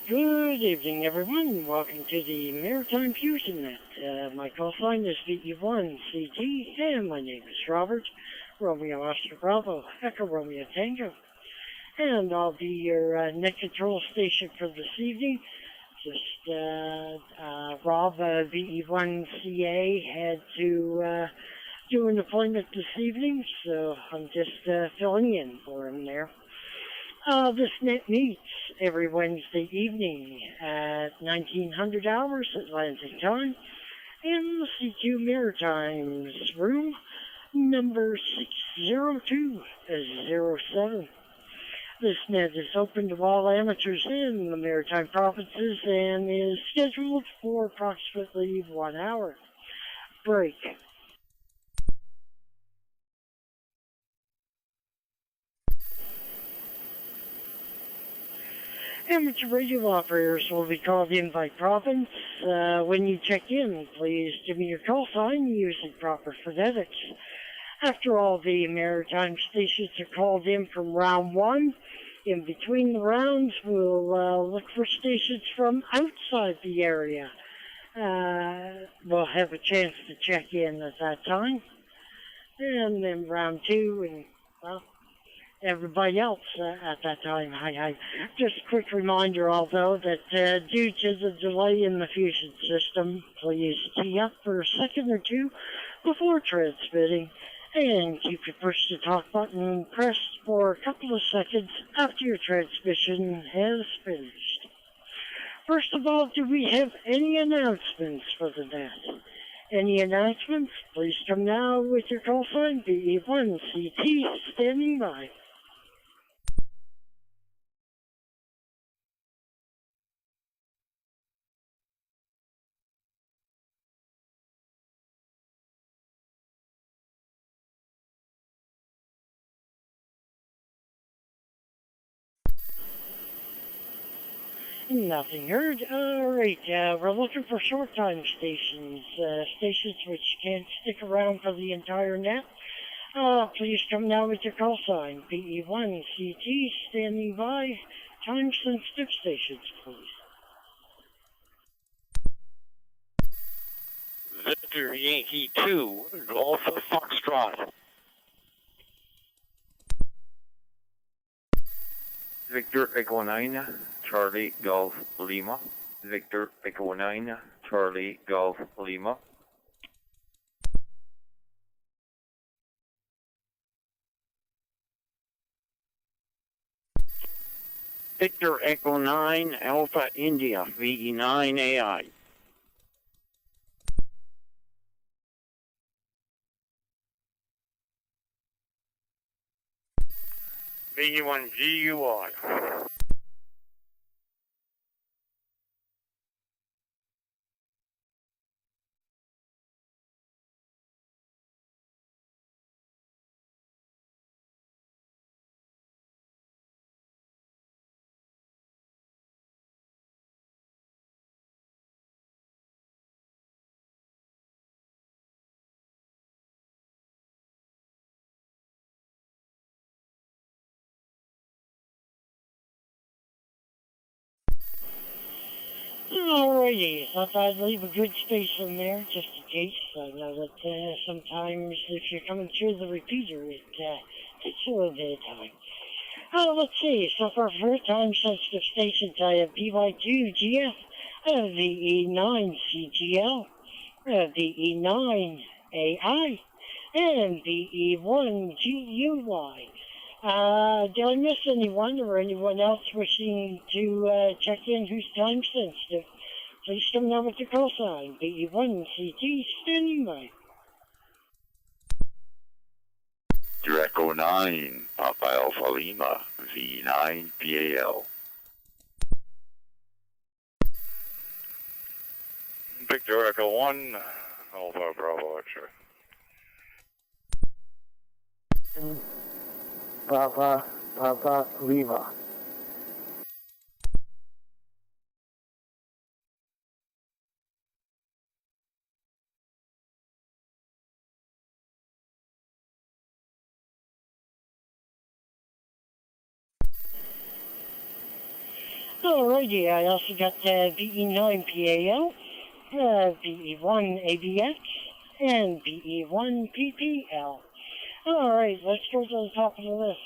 Good evening, everyone. Welcome to the Maritime Fusion Net. My call sign is VE1CT, and my name is Robert, Romeo Oscar Bravo, Echo Romeo Tango. And I'll be your net control station for this evening. Just Rob, VE1CA, had to do an appointment this evening, so I'm just filling in for him there. This net meets every Wednesday evening at 1900 hours Atlantic time in the C2 Maritime's room, number 60207. This net is open to all amateurs in the Maritime provinces and is scheduled for approximately 1 hour. Break. Amateur radio operators will be called in by province. When you check in, please give me your call sign using proper phonetics. After all the maritime stations are called in from round one, in between the rounds, we'll look for stations from outside the area. We'll have a chance to check in at that time. And then round two, and well, everybody else at that time. Hi. Just a quick reminder, although, that due to the delay in the fusion system, please tee up for a second or two before transmitting, and keep your push-to-talk button pressed for a couple of seconds after your transmission has finished. First of all, do we have any announcements for the net? Any announcements? Please come now with your call sign, VE1CT, standing by. Nothing heard. Alright, we're looking for short time stations, stations which can't stick around for the entire net. Please come now with your call sign, VE1CT, standing by. Time sensitive stations, please. Victor Yankee 2, Golf Foxtrot. Victor Echo 9, Charlie Golf Lima. Victor Echo 9, Charlie Golf Lima. Victor Echo 9, Alpha India, VE9AI. VE1GUI. Alrighty, thought I'd leave a good space in there just in case. I know that sometimes if you're coming through the repeater, it takes a little bit of time. Let's see, so for first time sensitive stations, I have BY2GF, VE9CGL, VE9AI, and VE1GUY. Did I miss anyone or anyone else wishing to check in who's time sensitive? Please come now with your call sign, VE1CT, standing by. Draco 9, Papa Alpha Lima, V9PAL. Victor Echo 1, Alpha Bravo X-ray. Papa Lima. Alrighty, I also got BE9PAL, BE1 ABX, and BE1 PPL. Alright, let's go to the top of the list.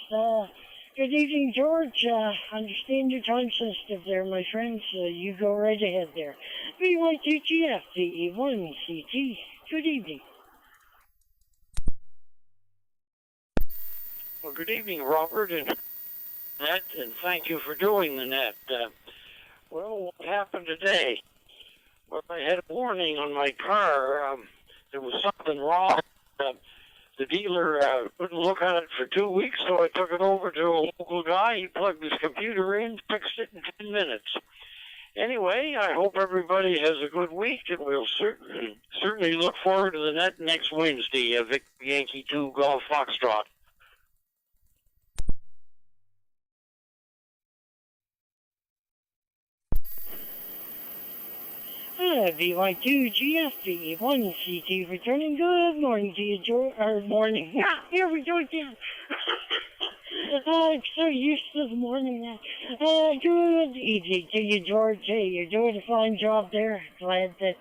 Good evening, George. Understand you're time sensitive there, my friend, so you go right ahead there. BY2GF, BE1 CT. Good evening. Well, good evening, Robert and Net, and thank you for doing the net. Well, what happened today? Well, I had a warning on my car. There was something wrong. The dealer wouldn't look at it for 2 weeks, so I took it over to a local guy. He plugged his computer in, fixed it in 10 minutes. Anyway, I hope everybody has a good week, and we'll certainly look forward to the net next Wednesday, Victor Yankee 2 Golf Foxtrot. VY2 GF, 1 CT returning. Good morning to you, George. Or morning. Here we go again. I'm so used to the morning now. Good evening to you, George. Hey, you're doing a fine job there. Glad that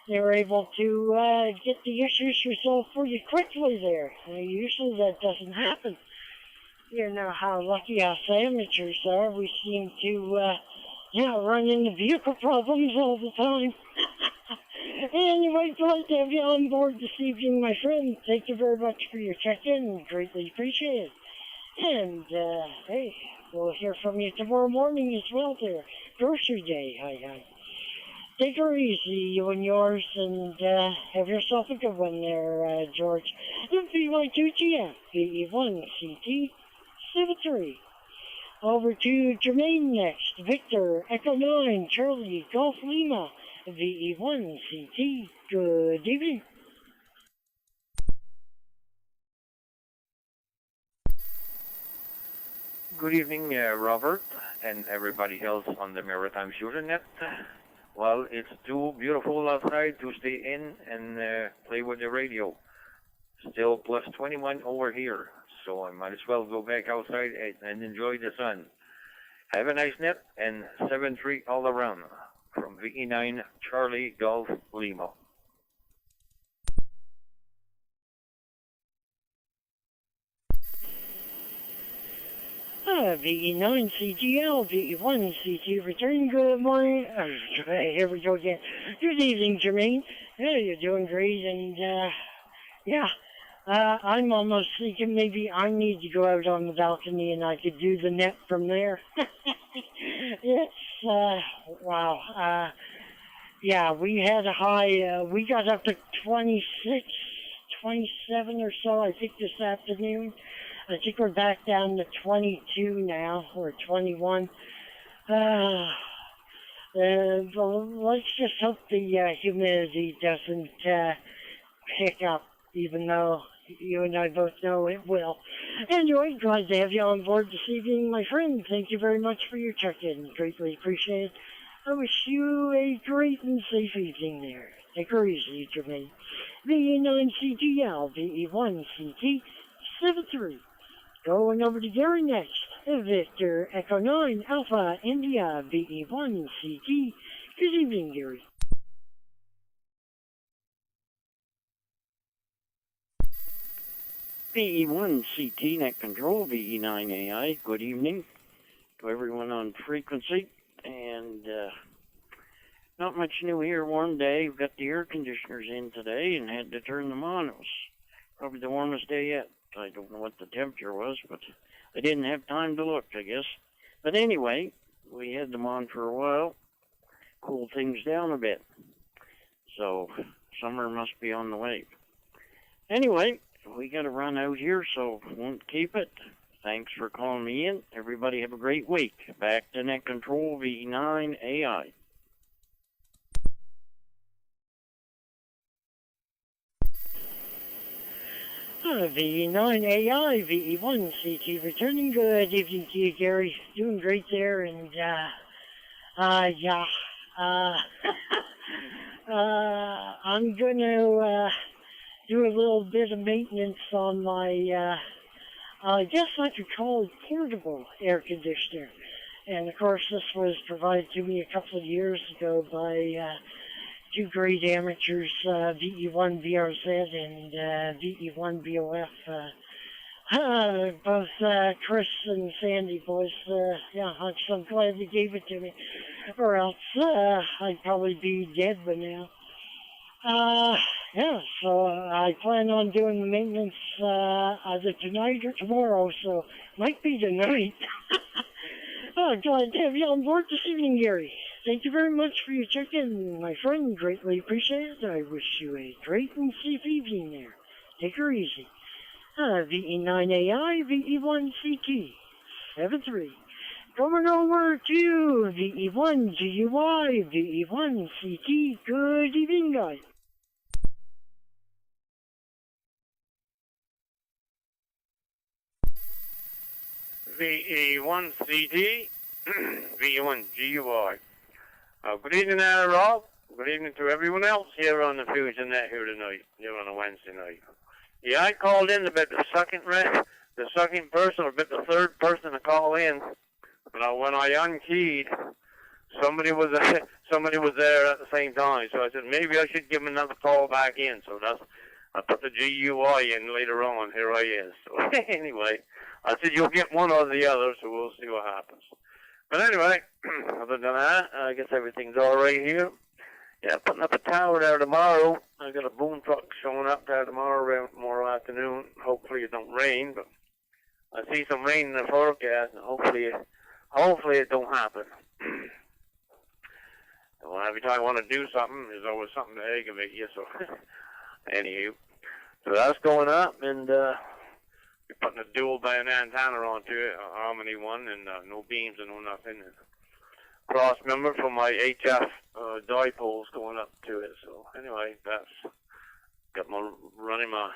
they were able to get the issues resolved pretty quickly there. Usually that doesn't happen. You know how lucky us amateurs are. We seem to run into vehicle problems all the time. Anyway, glad to have you on board this evening, my friend. Thank you very much for your check-in. Greatly appreciate it. And, hey, we'll hear from you tomorrow morning as well there. Grocery day, hi. Take her easy, you and yours, and have yourself a good one there, George. VY2GF, BE1 CT 73. Over to Jermaine next. Victor, Echo 9, Charlie, Golf Lima, VE1 CT. Good evening. Good evening, Robert, and everybody else on the Maritime Fusion Net. Well, it's too beautiful outside to stay in and play with the radio. Still plus 21 over here, so I might as well go back outside and enjoy the sun. Have a nice net, and 7-3 all around from VE9 Charlie Golf Lima. VE9 CGL, VE1 CT returning. Good morning. Here we go again. Good evening, Jermaine. Yeah, you're doing great, and I'm almost thinking maybe I need to go out on the balcony and I could do the net from there. It's, wow. Yeah, we had a high, we got up to 26, 27 or so, I think, this afternoon. I think we're back down to 22 now, or 21. Let's just hope the humidity doesn't pick up, even though you and I both know it will. Anyway, glad to have you on board this evening, my friend. Thank you very much for your check-in. Greatly appreciate it. I wish you a great and safe evening there. Take her easy, Jermaine. VE9CGL, VE1CT, 73. Going over to Gary next. Victor, Echo 9, Alpha, India, VE1CT. Good evening, Gary. VE1 CT Net Control, VE9 AI. Good evening to everyone on frequency. And not much new here. Warm day. We've got the air conditioners in today and had to turn them on. It was probably the warmest day yet. I don't know what the temperature was, but I didn't have time to look, I guess. But anyway, we had them on for a while. Cool things down a bit. So summer must be on the way. Anyway, we got to run out here, so won't keep it. Thanks for calling me in. Everybody have a great week. Back to Net Control VE9 AI. VE9 AI, VE1 CT returning. Good evening to you, Gary. Doing great there, and I'm going to do a little bit of maintenance on my, I guess I could call it portable air conditioner. And of course, this was provided to me a couple of years ago by two great amateurs, VE1 VRZ and VE1 BOF. Both Chris and Sandy boys, yeah, I'm so glad they gave it to me, or else I'd probably be dead by now. Yeah, so I plan on doing the maintenance either tonight or tomorrow, so might be tonight. Oh, glad to have you on board this evening, Gary. Thank you very much for your check-in, my friend. Greatly appreciate it. I wish you a great and safe evening there. Take her easy. VE9AI, VE1CT, 73. Going over to VE1GUI, VE1CT. Good evening, guys. VE1CT, VE1GUI. Good evening there, Rob. Good evening to everyone else here on the Fusion Net here tonight, here on a Wednesday night. Yeah, I called in about the second person, or about the third person to call in. But when I unkeyed, somebody was there at the same time. So I said maybe I should give him another call back in. So I put the GUI in later on. Here I is. So anyway, I said you'll get one or the other. So we'll see what happens. But anyway, other than that, I guess everything's all right here. Yeah, putting up a tower there tomorrow. I got a boom truck showing up there tomorrow afternoon. Hopefully it don't rain, but I see some rain in the forecast, and hopefully it don't happen. Well, every time I want to do something, there's always something to aggravate you. So, anywho, so that's going up, and we're putting a dual band antenna onto it, a Harmony one, and no beams and no nothing. And cross member for my HF dipoles going up to it. So anyway, that's got running my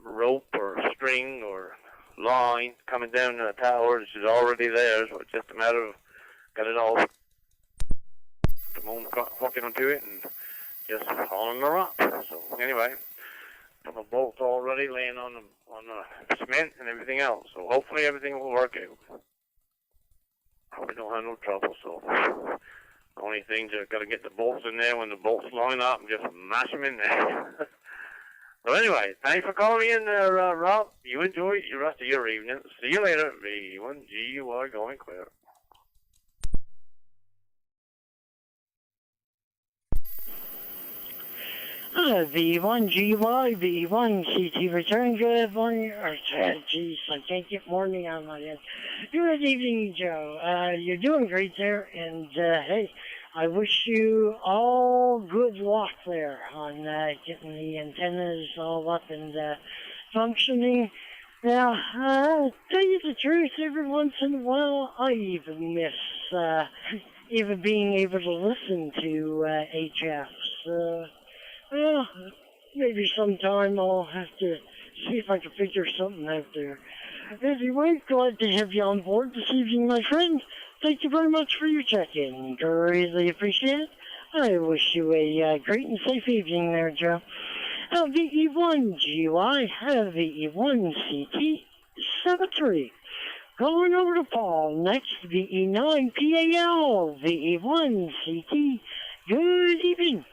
rope or string or line coming down to the tower. This is already there, so it's just a matter of got it all the moment hooking onto it and just hauling her up. So anyway, got my bolts already laying on the cement and everything else. So hopefully everything will work out. We don't have no trouble, so the only things are got to get the bolts in there when the bolts line up and just mash them in there. So anyway, thanks for calling me in there, Rob. You enjoy the rest of your evening. See you later. V1GUI going clear. V1GY, V1CT return. Good morning. Jeez, I can't get morning on my head. Good evening, Joe. You're doing great there, and hey, I wish you all good luck there on getting the antennas all up and functioning. Now, tell you the truth, every once in a while, I even miss even being able to listen to HFs. Well, maybe sometime I'll have to see if I can figure something out there. Anyway, glad to have you on board this evening, my friend. Thank you very much for your check-in. Greatly appreciate it. I wish you a great and safe evening there, Joe. VE1GUI, VE1CT, 73. Going over to Paul next, VE9PAL, VE1CT. Good evening.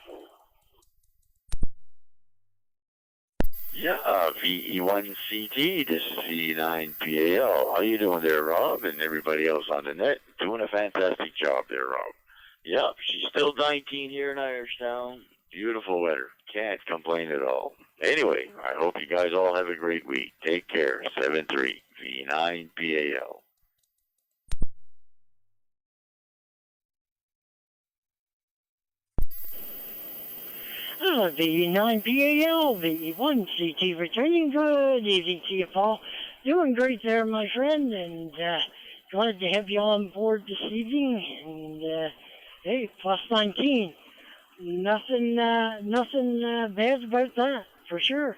Yeah, VE1CT, this is VE9PAL. How you doing there, Rob, and everybody else on the net? Doing a fantastic job there, Rob. Yeah, she's still 19 here in Irishtown. Beautiful weather. Can't complain at all. Anyway, I hope you guys all have a great week. Take care. 7-3, VE9PAL. VE9PAL, VE1CT returning. Good evening to you, Paul. Doing great there, my friend, and glad to have you on board this evening. And hey, plus 19. Nothing bad about that, for sure.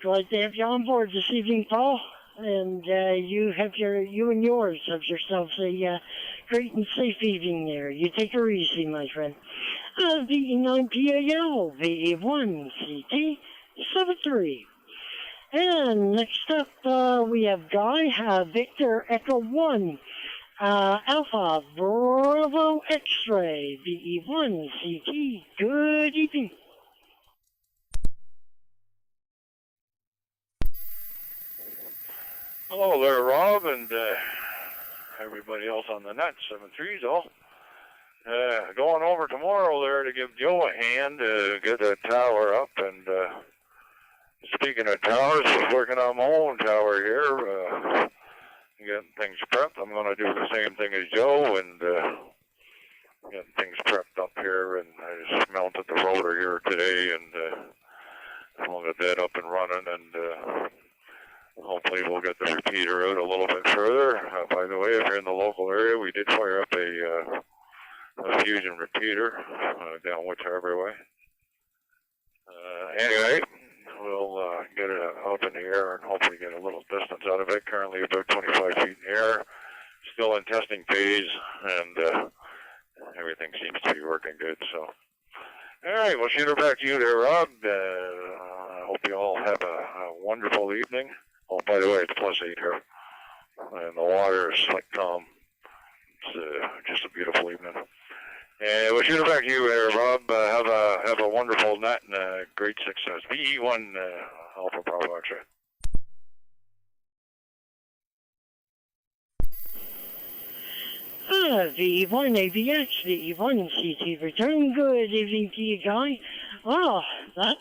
Glad to have you on board this evening, Paul. And you and yours have yourselves a great and safe evening there. You take her easy, my friend. VE9PAL, VE1CT, 73. And next up, we have Guy, Victor, Echo 1. Alpha Bravo X-Ray, VE1 CT, good evening. Hello there, Rob, and everybody else on the net, 7-3's all. Going over tomorrow there to give Joe a hand to get that tower up, and speaking of towers, I'm working on my own tower here, getting things prepped. I'm going to do the same thing as Joe, and getting things prepped up here, and I just mounted the rotor here today, and I'll get that up and running, and hopefully we'll get the repeater out a little bit further. By the way, if you're in the local area, we did fire up a fusion repeater down whichever way. Anyway, we'll get it up in the air and hopefully get a little distance out of it. Currently about 25 feet in the air. Still in testing phase, and everything seems to be working good. So, all right, we'll shoot her back to you there, Rob. I hope you all have a wonderful evening. Oh, by the way, it's +8 here, and the water is like calm. It's just a beautiful evening. And we'll shoot it back to you there, Rob. Have a wonderful night and great success. VE1 Alpha Bravo X-Ray. VE1 AVX, VE1 CT return. Good evening to you, guy. Well, that's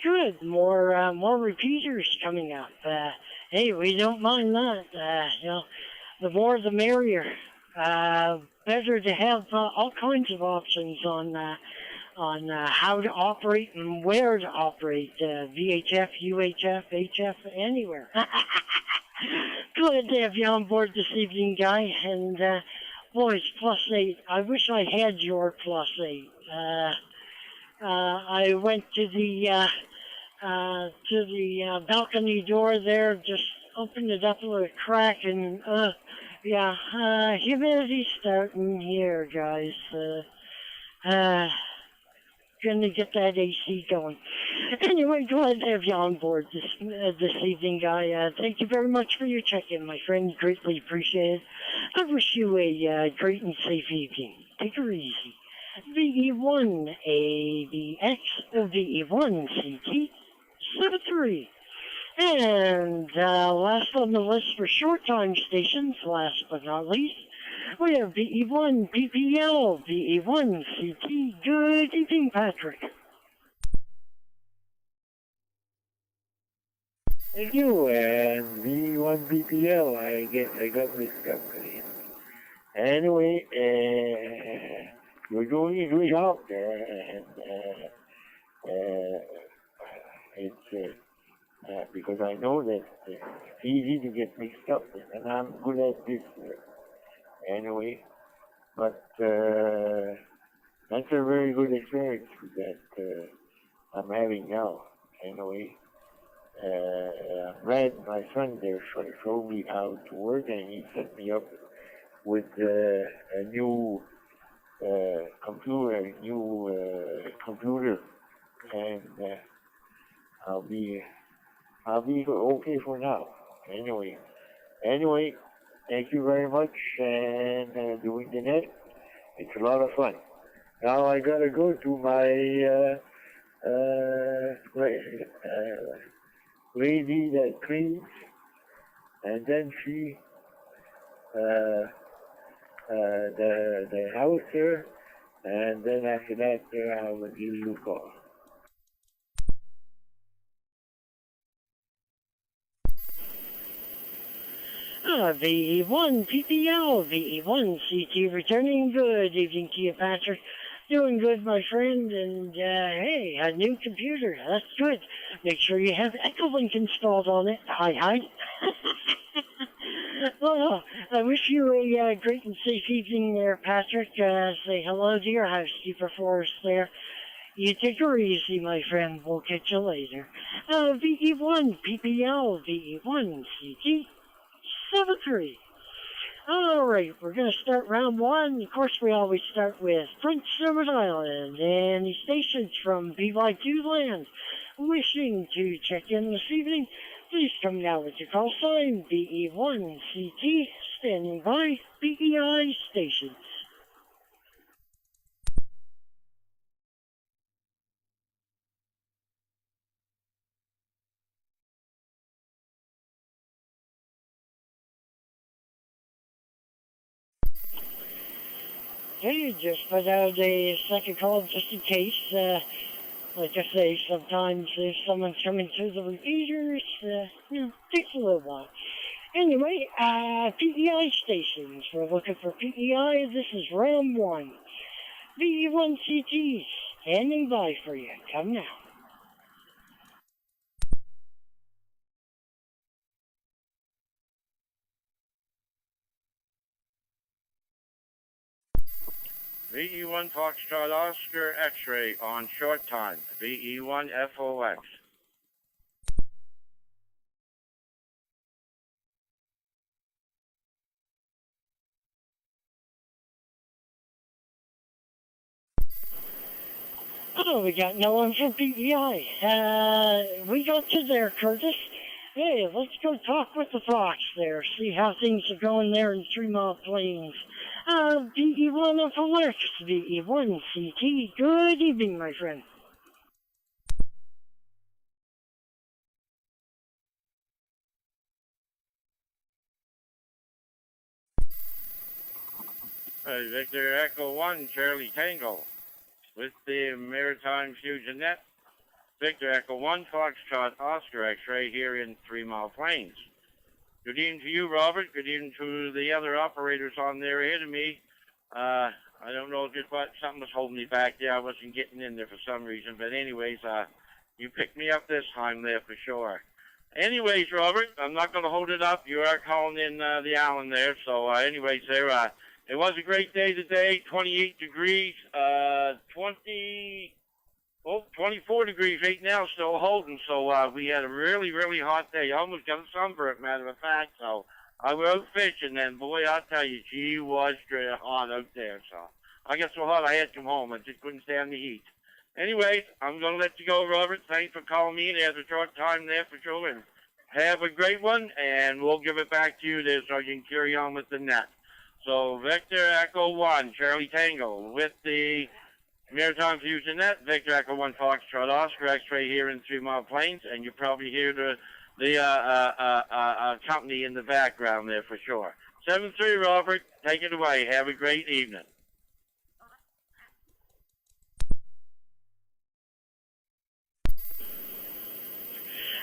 good. More repeaters coming up. Hey, we don't mind that. You know, the more the merrier. Better to have all kinds of options on how to operate and where to operate. VHF, UHF, HF, anywhere. Glad to have you on board this evening, guy. And boys, +8. I wish I had your +8. I went to the balcony door there, just opened it up a little crack, and humidity's starting here, guys. Gonna get that AC going. Anyway, glad to have you on board this evening, guy. Thank you very much for your check-in, my friend. Greatly appreciated. I wish you a great and safe evening. Take her easy. VE1 AVX, VE1 CT 73. And last on the list for short time stations, last but not least, we have VE1 BPL, VE1 CT. Good evening, Patrick. Thank you, and V1 BPL, I got this company. Anyway, you're doing a good job there, and it's because I know that it's easy to get mixed up, and I'm good at this anyway, but that's a very good experience that I'm having now, anyway. Brad, my son there, showed me how to work, and he set me up with a new computer, and I'll be okay for now. Anyway, thank you very much, and doing the net, it's a lot of fun. Now I gotta go to my lady that cleans, and then she the house there, and then after that I will give you a call. VE1 PPL, VE1 CT returning. Good evening to you, Patrick. Doing good, my friend, and hey, a new computer, that's good. Make sure you have Echolink installed on it. Hi. Well, I wish you a great and safe evening there, Patrick. Say hello to your housekeeper for us there. You take her easy, my friend. We'll catch you later. VE1 PPL, VE1 CT 73. All right, we're going to start round one. Of course, we always start with Prince Edward Island and the stations from BY2 land. Wishing to check in this evening, please come now with your call sign, VE1 CT, standing by, stations. Okay, just put out a second call just in case. Like I say, sometimes if someone's coming through the repeaters, takes a little while. Anyway, PEI stations. We're looking for PEI. This is round 1. VE1 CT standing by for you. Come now. VE1 Foxtrot Oscar X-ray on short time. VE1 FOX. Oh, we got no one from PEI. We got you there, Curtis. Hey, let's go talk with the Fox there, see how things are going there in 3 Mile Plains. VE1 FOX, VE1 CT. Good evening, my friend. Victor Echo 1, Charlie Tango. With the Maritime Fusion Net. Victor Echo 1, Foxtrot Oscar X-ray here in 3 Mile Plains. Good evening to you, Robert. Good evening to the other operators on there ahead of me. I don't know just what, something was holding me back there. I wasn't getting in there for some reason. But anyways, you picked me up this time there for sure. Anyways, Robert, I'm not going to hold it up. You are calling in the island there. So anyways, there, it was a great day today. 28 degrees, 24 degrees right now, still holding. So we had a really, really hot day. Almost got a sunburn, matter of fact. So I was out fishing, and boy, I'll tell you, she was straight hot out there. So I got so hot I had to come home. I just couldn't stand the heat. Anyway, I'm going to let you go, Robert. Thanks for calling me in. There's a short time there for children. Have a great one, and we'll give it back to you there so you can carry on with the net. So Victor Echo 1, Charlie Tango, with the Maritime Fusion Net, Victor Echo 1 Foxtrot Oscar X-ray here in 3 Mile Plains, and you probably hear the company in the background there for sure. 7-3, Robert, take it away. Have a great evening.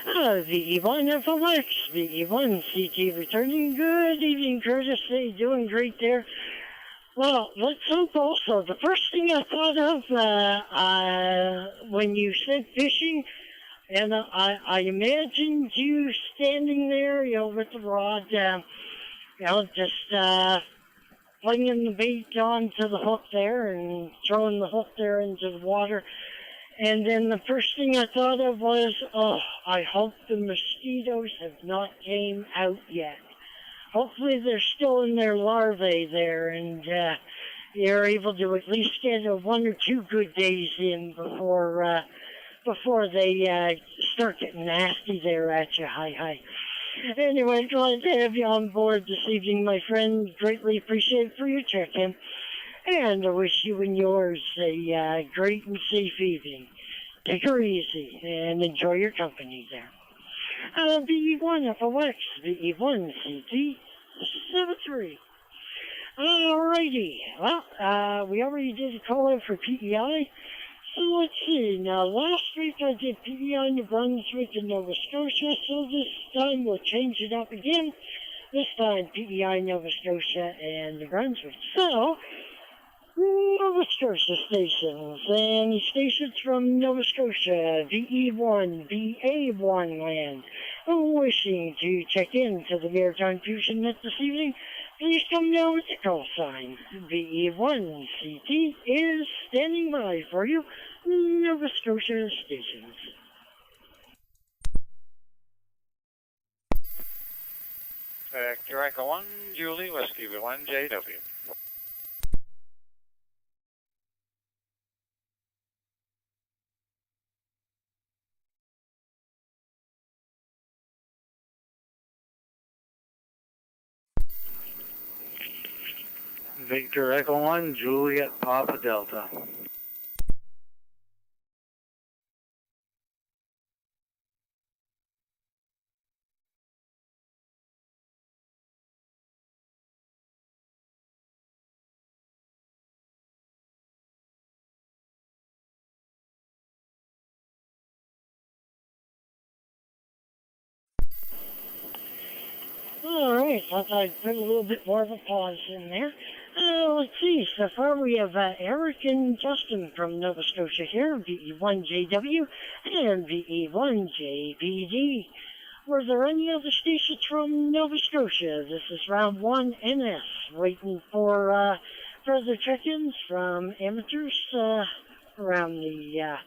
VE1 FOX, VE1 CT returning. Good evening, Curtis. Hey, doing great there. Well, let's hope also. The first thing I thought of when you said fishing, and I imagined you standing there, with the rod, just flinging the bait onto the hook there and throwing the hook there into the water. And then the first thing I thought of was, I hope the mosquitoes have not came out yet. Hopefully they're still in their larvae there, and you're able to at least get 1 or 2 good days in before they start getting nasty there at you. Hi. Anyway, glad to have you on board this evening, my friend. Greatly appreciate it for your check-in. And I wish you and yours a great and safe evening. Take her easy and enjoy your company there. VE1 FOX, VE1 CT 73. Alrighty. Well, we already did a call out for PEI. So let's see. Now, last week I did PEI New Brunswick and Nova Scotia, so this time we'll change it up again. This time, PEI Nova Scotia and New Brunswick. So, Nova Scotia stations, and stations from Nova Scotia, VE1, VA1 land, wishing to check in to the Maritime Fusion Net this evening, please come down with the call sign. VE1 CT is standing by for you, Nova Scotia stations. Victor Echo 1, Julie, Whiskey 1, JW. Victor Echo 1, Juliet Papa Delta. All right, thought I'd put a little bit more of a pause in there. Let's see, so far we have Eric and Justin from Nova Scotia here, VE1JW and VE1JPD. Were there any other stations from Nova Scotia? This is round 1 NS, waiting for further check-ins from amateurs around the,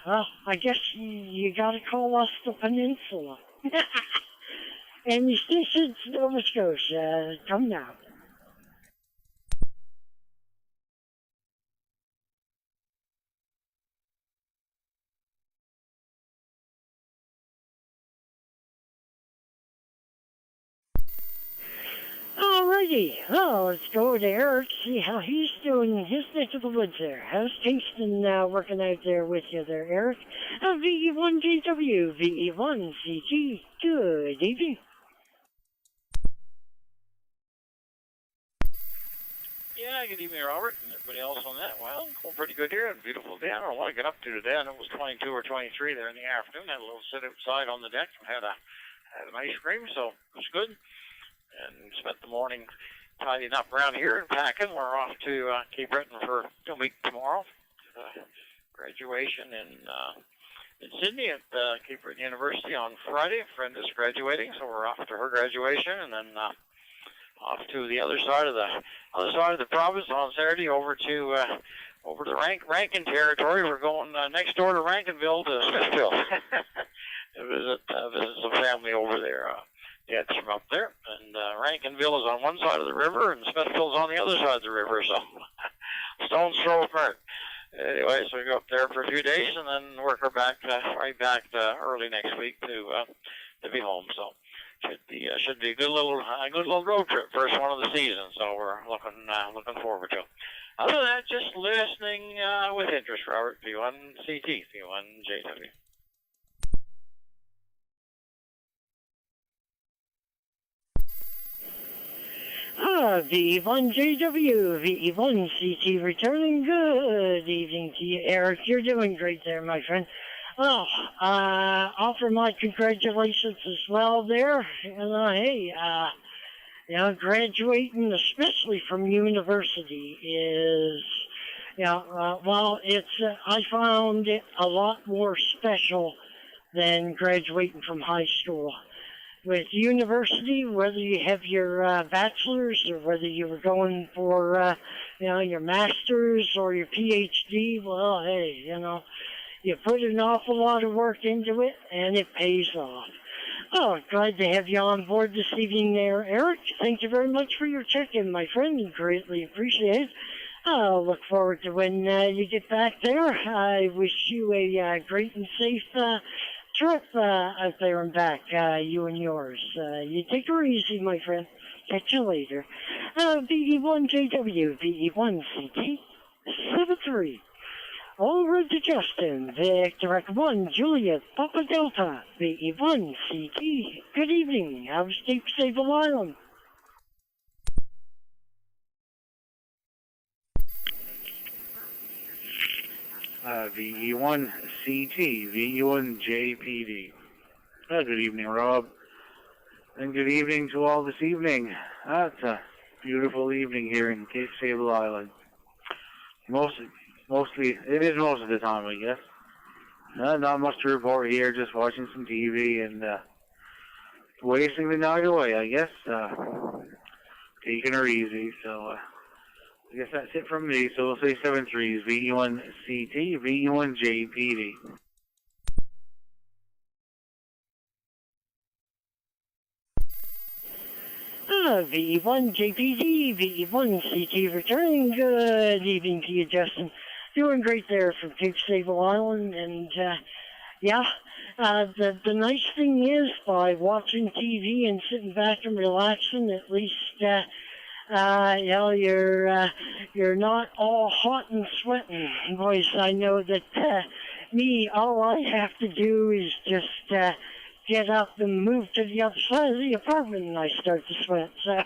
well, I guess you gotta call us the peninsula. And the stations Nova Scotia, come now. Alrighty, well, let's go over to Eric, see how he's doing in his neck of the woods there. How's Kingston working out there with you there, Eric? VE1JW, VE1CG, good evening. Yeah, good evening, Robert, and everybody else on that. Well, going pretty good here. Beautiful day. I don't know what I got up to today. I know it was 22 or 23 there in the afternoon. Had a little sit outside on the deck and had an ice cream, so it was good. And spent the morning tidying up around here and packing. We're off to Cape Breton for a week tomorrow. Graduation in Sydney at Cape Breton University on Friday. A friend is graduating, so we're off to her graduation, and then off to the other side of the province on Saturday over to Rankin territory. We're going next door to Rankinville to Smithville to visit some family over there. Dad's from up there, and Rankinville is on one side of the river, and Smithville's on the other side of the river, so stone's throw apart. Anyway, so we go up there for a few days, and then work her back right back early next week to be home. So should be a good little road trip, first one of the season. So we're looking forward to it. Other than that, just listening with interest, Robert. V1CT, V1JW. VE1JW, VE1CT returning. Good evening to you, Eric. You're doing great there, my friend. Well, offer my congratulations as well there. Hey, graduating, especially from university, is, I found it a lot more special than graduating from high school. With university, whether you have your bachelor's or whether you were going for, your master's or your PhD, well, hey, you put an awful lot of work into it, and it pays off. Oh, glad to have you on board this evening there, Eric. Thank you very much for your check-in, my friend, and greatly appreciate it. I'll look forward to when you get back there. I wish you a great and safe trip out there and back, you and yours. You take her easy, my friend. Catch you later. VE1JW, VE1CT, 73. Over to Justin, Victor Echo 1, Juliet, Papa Delta, VE1CT. Good evening. How's Cape Sable Island? VE1CT, VE1JPD. Good evening, Rob. And good evening to all this evening. It's a beautiful evening here in Cape Sable Island. Mostly, it is most of the time, I guess. Not much to report here, just watching some TV and wasting the night away, I guess. Taking her easy, so I guess that's it from me. So we'll say 7-3s, VE1CT, VE1JPD. VE1JPD, VE1CT returning. Good evening to you, Justin. Doing great there from Cape Sable Island, and the nice thing is, by watching TV and sitting back and relaxing, at least You're not all hot and sweating, boys. I know that me, all I have to do is just get up and move to the other side of the apartment, and I start to sweat. So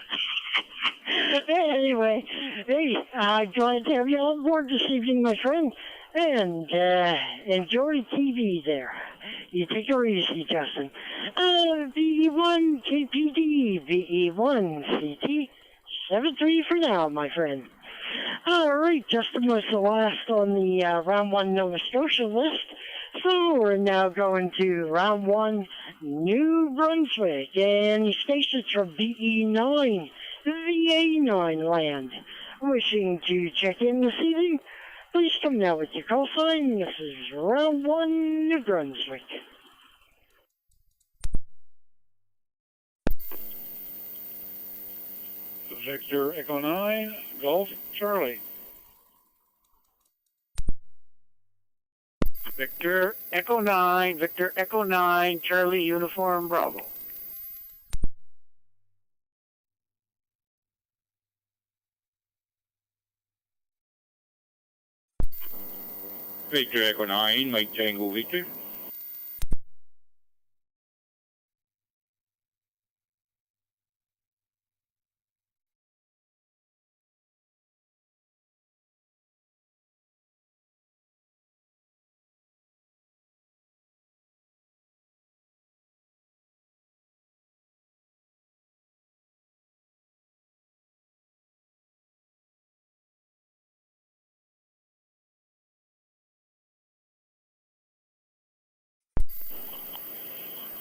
anyway, hey, glad to have you on board this evening, my friend, and enjoy TV there. You take her easy, Justin. VE1 KPD, VE1 CT. 7-3 for now, my friend. Alright, Justin was the last on the round 1 Nova Scotia list. So we're now going to round 1 New Brunswick. And stations from VE9, VA9 land. Wishing to check in this evening? Please come now with your call sign. This is round 1 New Brunswick. Victor Echo 9, Golf Charlie. Victor Echo 9, Charlie Uniform Bravo. Victor Echo 9, Mike Tango Victor.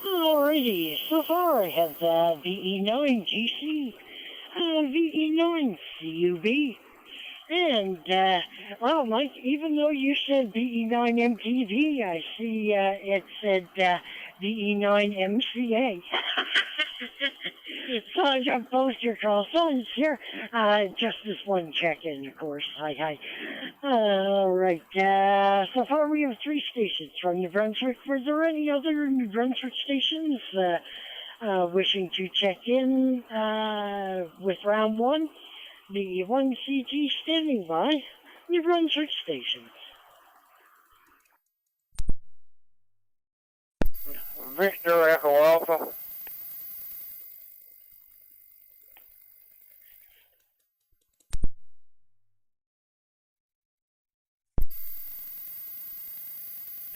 Alrighty, so far I have VE9 GC, VE9 CUB, and, well, Mike, even though you said VE9 MTV, I see it said VE9 MCA. So I got both your call signs here. Just this one check-in, of course. Hi. Alright, so far we have 3 stations from New Brunswick. Were there any other New Brunswick stations wishing to check in with round 1? The 1CG standing by. New Brunswick stations. Victor Echo Alpha.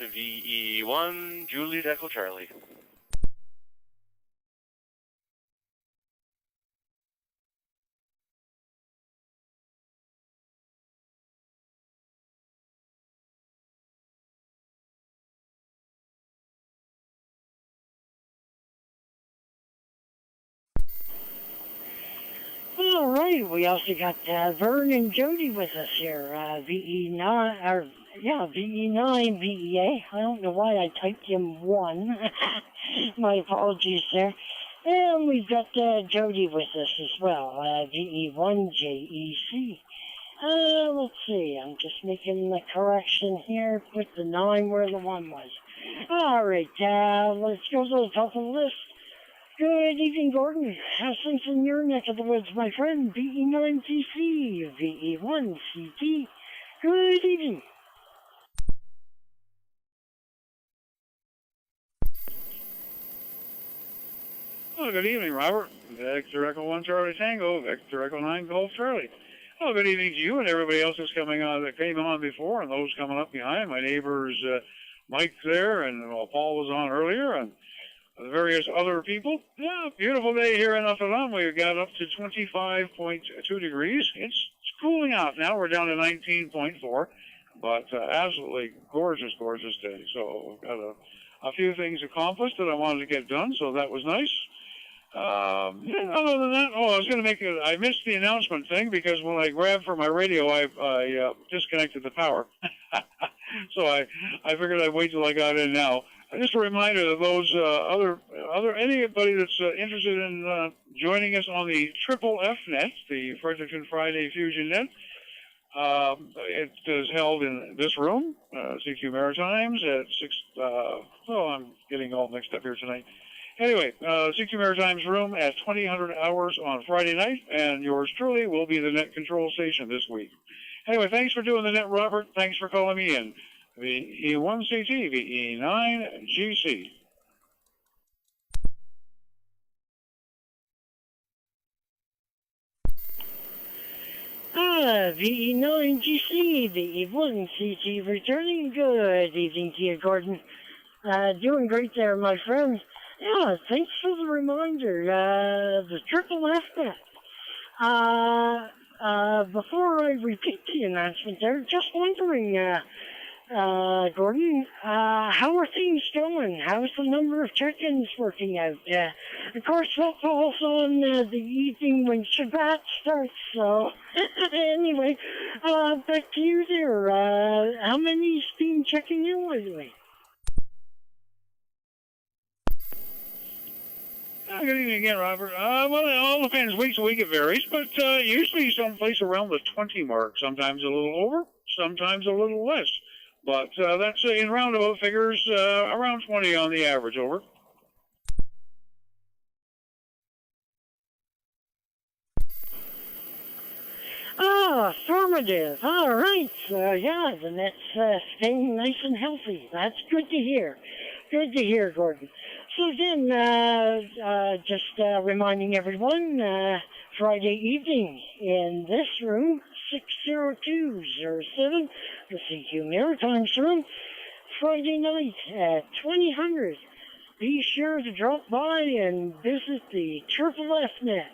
VE1 Juliet Echo Charlie. Alright, we also got Vern and Jody with us here. VE9, VE9, VEA. I don't know why I typed in 1. My apologies there. And we've got Jody with us as well. VE1 JEC. Let's see, I'm just making the correction here. Put the 9 where the 1 was. Alright, let's go to the top of the list. Good evening, Gordon. How's things in your neck of the woods, my friend? VE9TC, VE1CT. Good evening. Oh, good evening, Robert. Victor Echo 1 Charlie Tango, Victor Echo 9 Golf Charlie. Oh, good evening to you and everybody else that's coming on that came on before and those coming up behind. My neighbors, Mike there, and Paul was on earlier, and the various other people. Yeah, beautiful day here in Notre Dame. We got up to 25.2 degrees. It's cooling off now. We're down to 19.4, but absolutely gorgeous day. So we've got a few things accomplished that I wanted to get done, so that was nice. Other than that, I missed the announcement thing because when I grabbed for my radio, I disconnected the power. So I figured I'd wait till I got in now. Just a reminder that those anybody that's interested in joining us on the Triple F Net, the Fredericton Friday Fusion Net, it is held in this room, CQ Maritimes, at 6. I'm getting all mixed up here tonight. Anyway, 60 Maritime's room at 2000 hours on Friday night, and yours truly will be the net control station this week. Anyway, thanks for doing the net, Robert. Thanks for calling me in. VE1CT, VE9GC. VE9GC, VE1CT, returning. Good evening to you, Gordon. Doing great there, my friend. Yeah, thanks for the reminder. The triple F net. Before I repeat the announcement there, just wondering, Gordon, how are things going? How's the number of check-ins working out? Of course, that falls on the evening when Shabbat starts, so anyway, back to you there. How many's been checking in lately? Good evening again, Robert. Well, it all depends. Week to week it varies, but usually someplace around the 20 mark. Sometimes a little over, sometimes a little less. But that's in roundabout figures, around 20 on the average, over. Affirmative. All right. Yeah, the net's staying nice and healthy. That's good to hear. Good to hear, Gordon. So again, just reminding everyone, Friday evening in this room, 60207, the CQ Maritime's room, Friday night at 2000. Be sure to drop by and visit the Triple F net.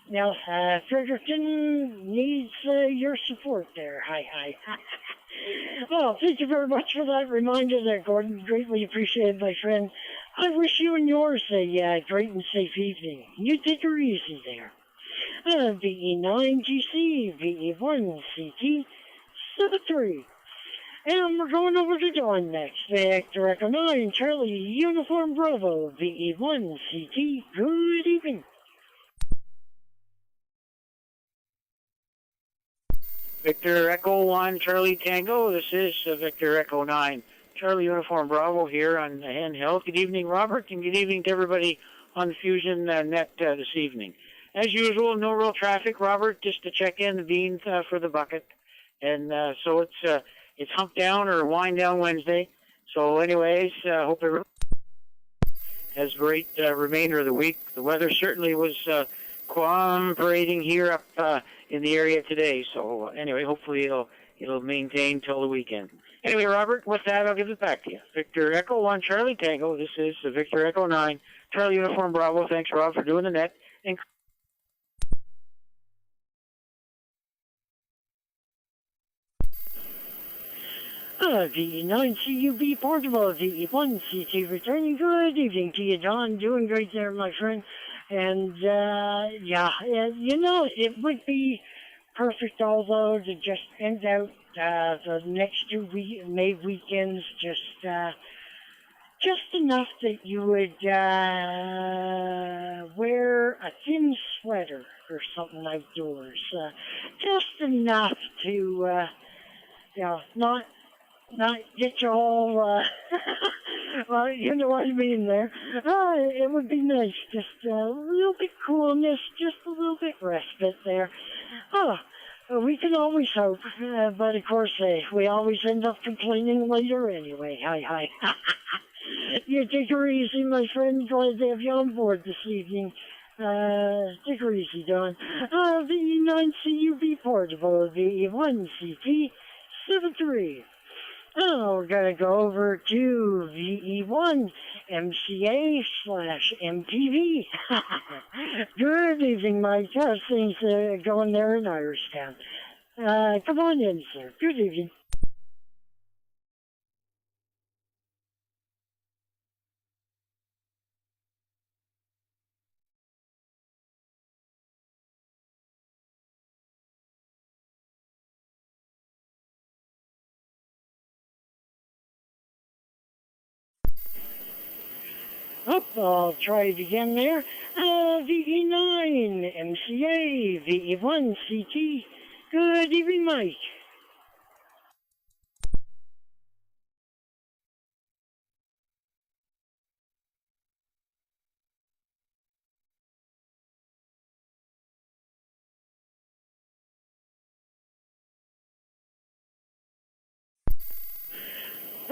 Now, Fredericton needs your support there. Hi. Well, thank you very much for that reminder there, Gordon. Greatly appreciated, my friend. I wish you and yours a great and safe evening. You take her easy there. VE9GC, VE1CT, 73. And we're going over to Dawn next. Victor Echo 9, Charlie Uniform Bravo, VE1CT. Good evening. Victor Echo 1, Charlie Tango. This is Victor Echo 9, Charlie Uniform Bravo here on the handheld. Good evening, Robert, and good evening to everybody on Fusion Net this evening. As usual, no real traffic, Robert, just to check in the beans for the bucket. And so it's hump down or wind down Wednesday. So anyways, hope everyone has a great remainder of the week. The weather certainly was cooperating here up in the area today. So anyway, hopefully it'll maintain till the weekend. Anyway, Robert, with that, I'll give it back to you. Victor Echo 1, Charlie Tango. This is Victor Echo 9, Charlie Uniform Bravo. Thanks, Rob, for doing the net. And VE9CUB Portable, VE1CT returning. Good evening to you, Don. Doing great there, my friend. And, you know, it would be perfect, although, to just end out the next 2 May weekends just enough that you would wear a thin sweater or something outdoors. Just enough to, not get you all, well, you know what I mean there. It would be nice, just a little bit coolness, just a little bit respite there. We can always hope, but of course, we always end up complaining later anyway. Hi. You take her easy, my friend. Glad to have you on board this evening. Take her easy, Don. VE9CUB Portable, VE1CT, 73. Oh, we're going to go over to VE1 MCA/MTV. Good evening, Mike. How's things going there in Irishtown? Come on in, sir. Good evening. Oh, I'll try it again there. VE9 MCA, VE1 CT. Good evening, Mike.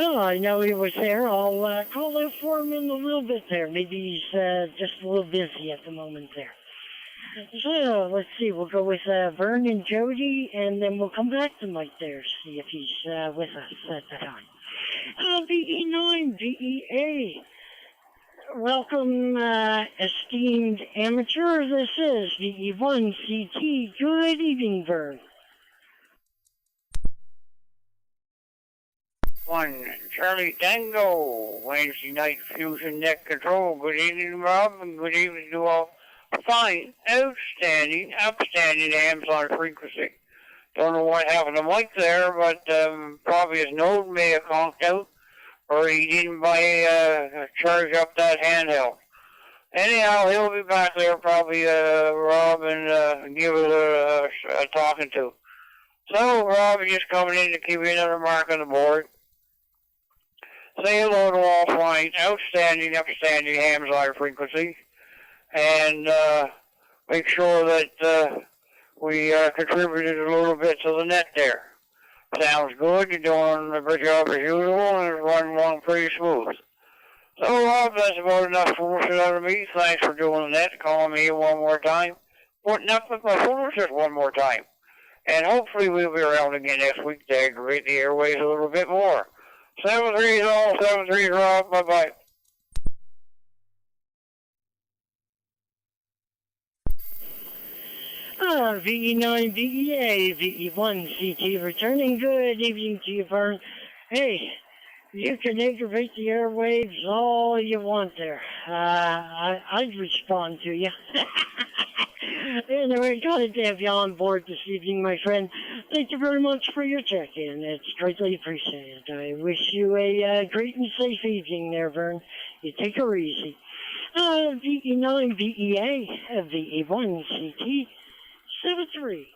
Oh, I know he was there. I'll call out for him in a little bit there. Maybe he's just a little busy at the moment there. So, let's see. We'll go with Vern and Jody, and then we'll come back to Mike there, see if he's with us at the time. VE9, VEA. Welcome, esteemed amateur. This is VE1 CT. Good evening, Vern. One Charlie Tango, Wednesday night Fusion Net Control. Good evening, Rob, and good evening to all. Fine, outstanding, upstanding hams on frequency. Don't know what happened to Mike there, but probably his node may have conked out, or he didn't charge up that handheld. Anyhow, he'll be back there probably, Rob, and give it a talking to. So, Rob is just coming in to give you another mark on the board. Say hello to all fine, outstanding, upstanding hams on frequency. And make sure that we contributed a little bit to the net there. Sounds good. You're doing a good job as usual, and it's running along pretty smooth. So, Rob, that's about enough foolishness out of me. Thanks for doing the net, calling me one more time, putting up with my foolishness one more time. And hopefully we'll be around again next week to aggravate the airways a little bit more. 7-3's all, 7-3's Rob. Bye-bye. VE9, VEA, VE1, CT, returning. Good evening to you, Vern. Hey, you can aggravate the airwaves all you want there. I'd respond to you. Anyway, glad to have you on board this evening, my friend. Thank you very much for your check-in. It's greatly appreciated. I wish you a great and safe evening there, Vern. You take her easy. VE9, VEA, VE1, CT. 7-3.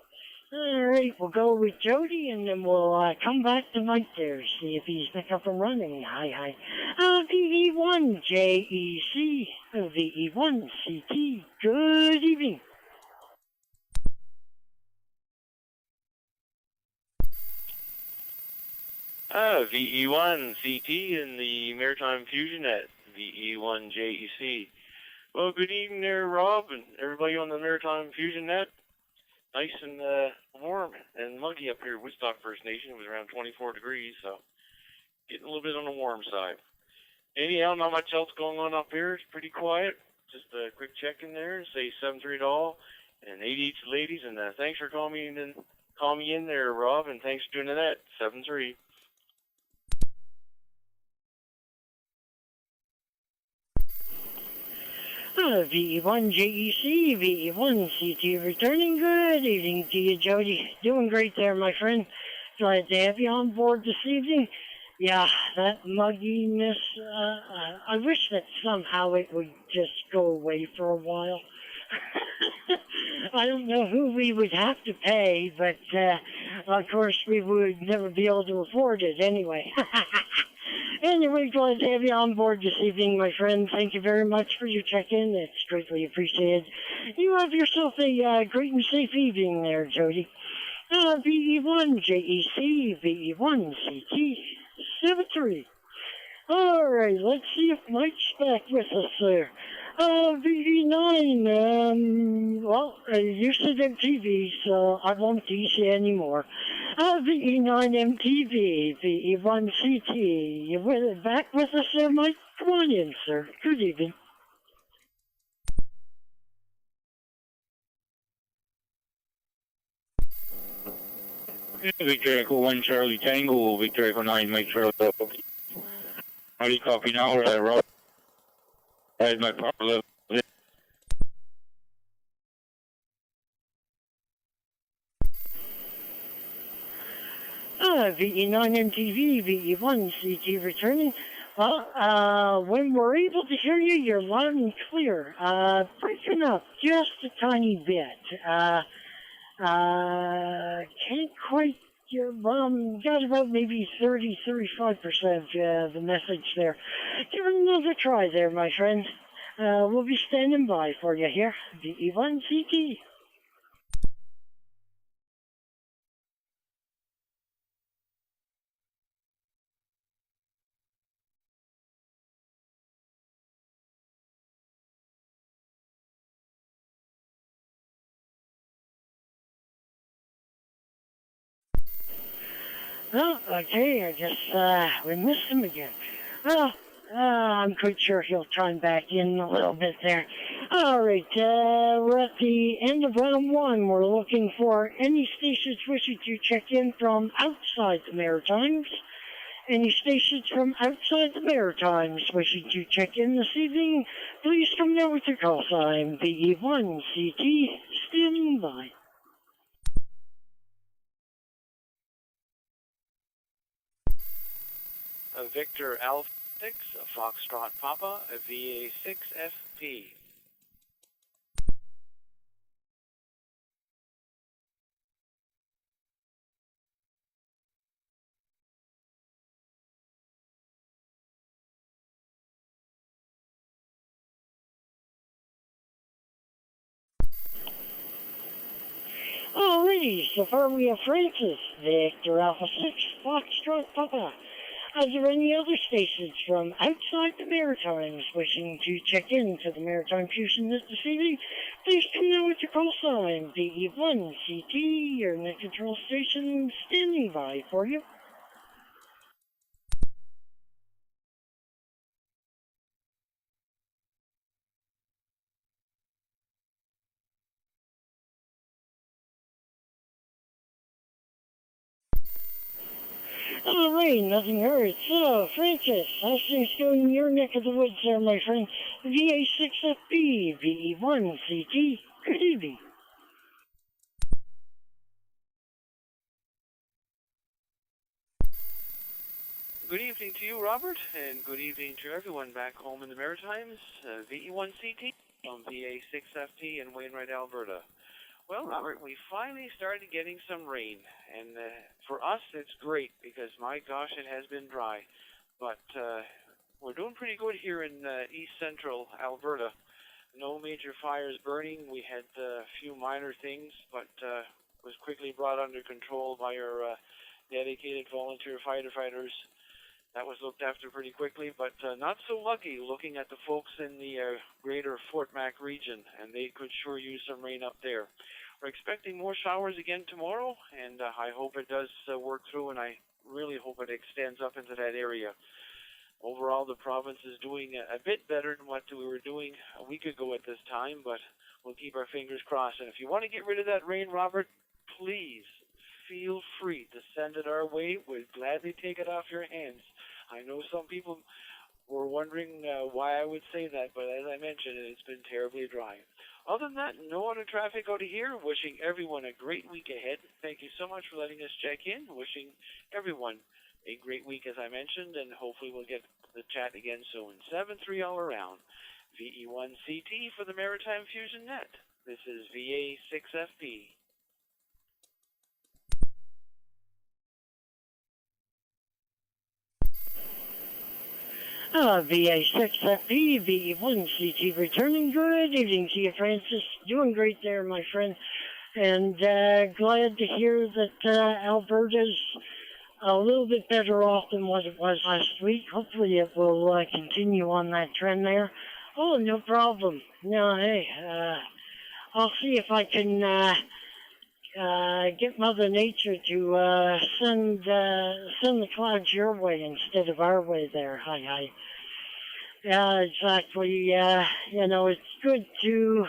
All right, we'll go with Jody, and then we'll come back to Mike there, see if he's back up and running. Hi. VE1 JEC, VE1 CT. Good evening. VE1 CT in the Maritime Fusion Net, VE1 JEC. Well, good evening there, Rob, and everybody on the Maritime Fusion Net. Nice and warm and muggy up here at Woodstock First Nation. It was around 24 degrees, so getting a little bit on the warm side. Anyhow, not much else going on up here. It's pretty quiet. Just a quick check in there and say 7-3 to all and 88 to ladies. And thanks for calling me in there, Rob, and thanks for doing that. 7-3. VE1 JEC, VE1 CT returning. Good evening to you, Jody. Doing great there, my friend. Glad to have you on board this evening. Yeah, that mugginess, I wish that somehow it would just go away for a while. I don't know who we would have to pay, but of course we would never be able to afford it anyway. Anyway, glad to have you on board this evening, my friend. Thank you very much for your check-in. It's greatly appreciated. You have yourself a great and safe evening there, Jody. VE1 JEC, VE1 CT, 7-3. All right, let's see if Mike's back with us there. VE9, you said MTV, so I won't tease you anymore. VE9 MTV, VE1 CT. You back with us there, Mike? Come on in, sir. Good evening. Victor Echo 1 Charlie Tango, Victor Echo 9 Mike Charlie. How do you copy now, Rob? That is my power level. VE9 MTV, VE1 CT returning. Well, when we're able to hear you, you're loud and clear. Breaking up just a tiny bit. Can't quite got about maybe 30-35% of the message there. Give it another try there, my friend. We'll be standing by for you here. VE1 CT. Oh, okay, I guess we missed him again. Well, I'm quite sure he'll chime back in a little bit there. All right, we're at the end of round one. We're looking for any stations wishing to check in from outside the Maritimes. Any stations from outside the Maritimes wishing to check in this evening, please come down with your call sign, VE1CT, standing by. Victor Alpha 6, Foxtrot Papa, VA6FP. Alrighty, so far we have Francis, Victor Alpha 6, Foxtrot Papa. Are there any other stations from outside the Maritimes wishing to check in to the Maritime Fusion Net this evening? Please come now with your call sign, VE1CT, your net control station standing by for you. Alright, nothing heard. So, Francis, how's things going in your neck of the woods there, my friend? VA6FB, VE1CT, good evening. Good evening to you, Robert, and good evening to everyone back home in the Maritimes. VE1CT from VA6FT in Wainwright, Alberta. Well, Robert, we finally started getting some rain, and for us it's great because, my gosh, it has been dry. But we're doing pretty good here in east central Alberta. No major fires burning. We had a few minor things, but was quickly brought under control by our dedicated volunteer firefighters. That was looked after pretty quickly, but not so lucky looking at the folks in the greater Fort Mac region, and they could sure use some rain up there. We're expecting more showers again tomorrow, and I hope it does work through, and I really hope it extends up into that area. Overall, the province is doing a bit better than what we were doing a week ago at this time, but we'll keep our fingers crossed. And if you want to get rid of that rain, Robert, please feel free to send it our way. We'd gladly take it off your hands. I know some people were wondering why I would say that, but as I mentioned, it's been terribly dry. Other than that, no other traffic out of here. Wishing everyone a great week ahead. Thank you so much for letting us check in. Wishing everyone a great week, as I mentioned, and hopefully we'll get the chat again soon. 7-3 all around. VE1CT for the Maritime Fusion Net. This is VA6FP. VA6FP, VE1CT returning. Good evening to you, Francis. Doing great there, my friend. And glad to hear that Alberta's a little bit better off than what it was last week. Hopefully it will continue on that trend there. Oh, no problem. No, hey, I'll see if I can get Mother Nature to send the clouds your way instead of our way there. Hi. Yeah, exactly. You know, it's good to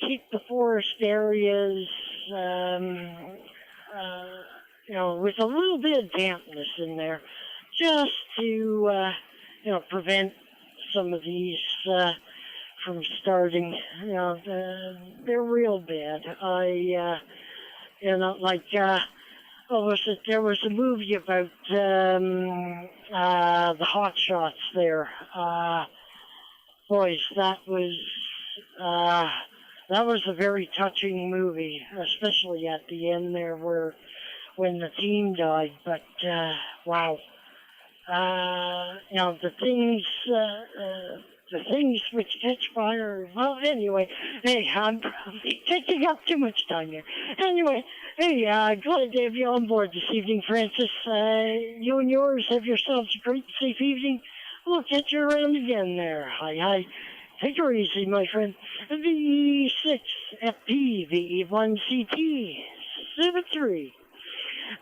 keep the forest areas, you know, with a little bit of dampness in there, just to, you know, prevent some of these from starting. You know, they're real bad. You know, like, there was a movie about the hot shots there. Boys, that was a very touching movie, especially at the end there when the team died. But wow, you know, the things which catch fire. Well, anyway, hey, I'm taking up too much time here. Anyway, hey, glad to have you on board this evening, Francis. You and yours have yourselves a great, safe evening. We'll catch you around again there. Hi. Take her easy, my friend. VE6FP, VE1CT, 7-3.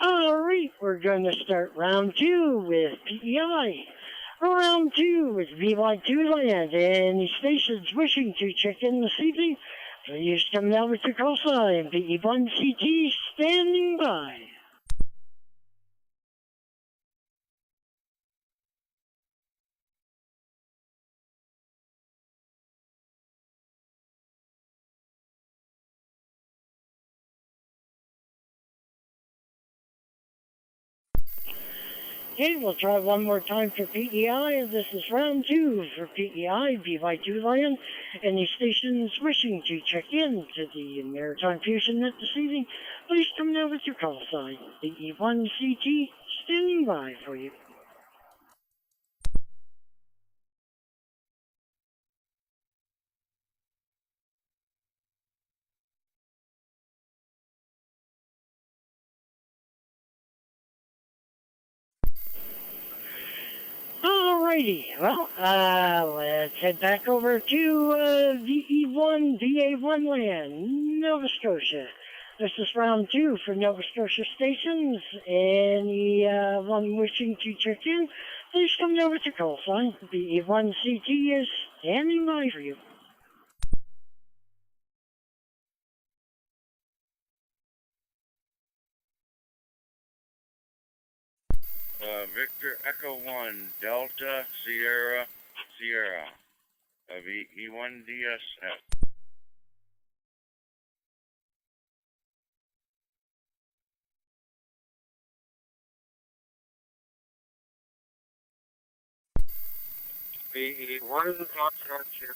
Alright, we're going to start round 2 with PEI. Round 2 with VY2 land. Any stations wishing to check in this evening, please come down with your call sign. VE1CT standing by. Okay, we'll try one more time for PEI. This is round 2 for PEI, VY2 land. Any stations wishing to check in to the Maritime Fusion Net this evening, please come down with your call sign. VE1CT standing by for you. Alrighty, well, let's head back over to VE1, VA1 land, Nova Scotia. This is round 2 for Nova Scotia stations. Anyone wishing to check in, please come down with your call sign. VE1CT is standing by for you. Victor Echo 1, Delta Sierra Sierra, VE1 DSS. VE1 Foxtrot Sierra.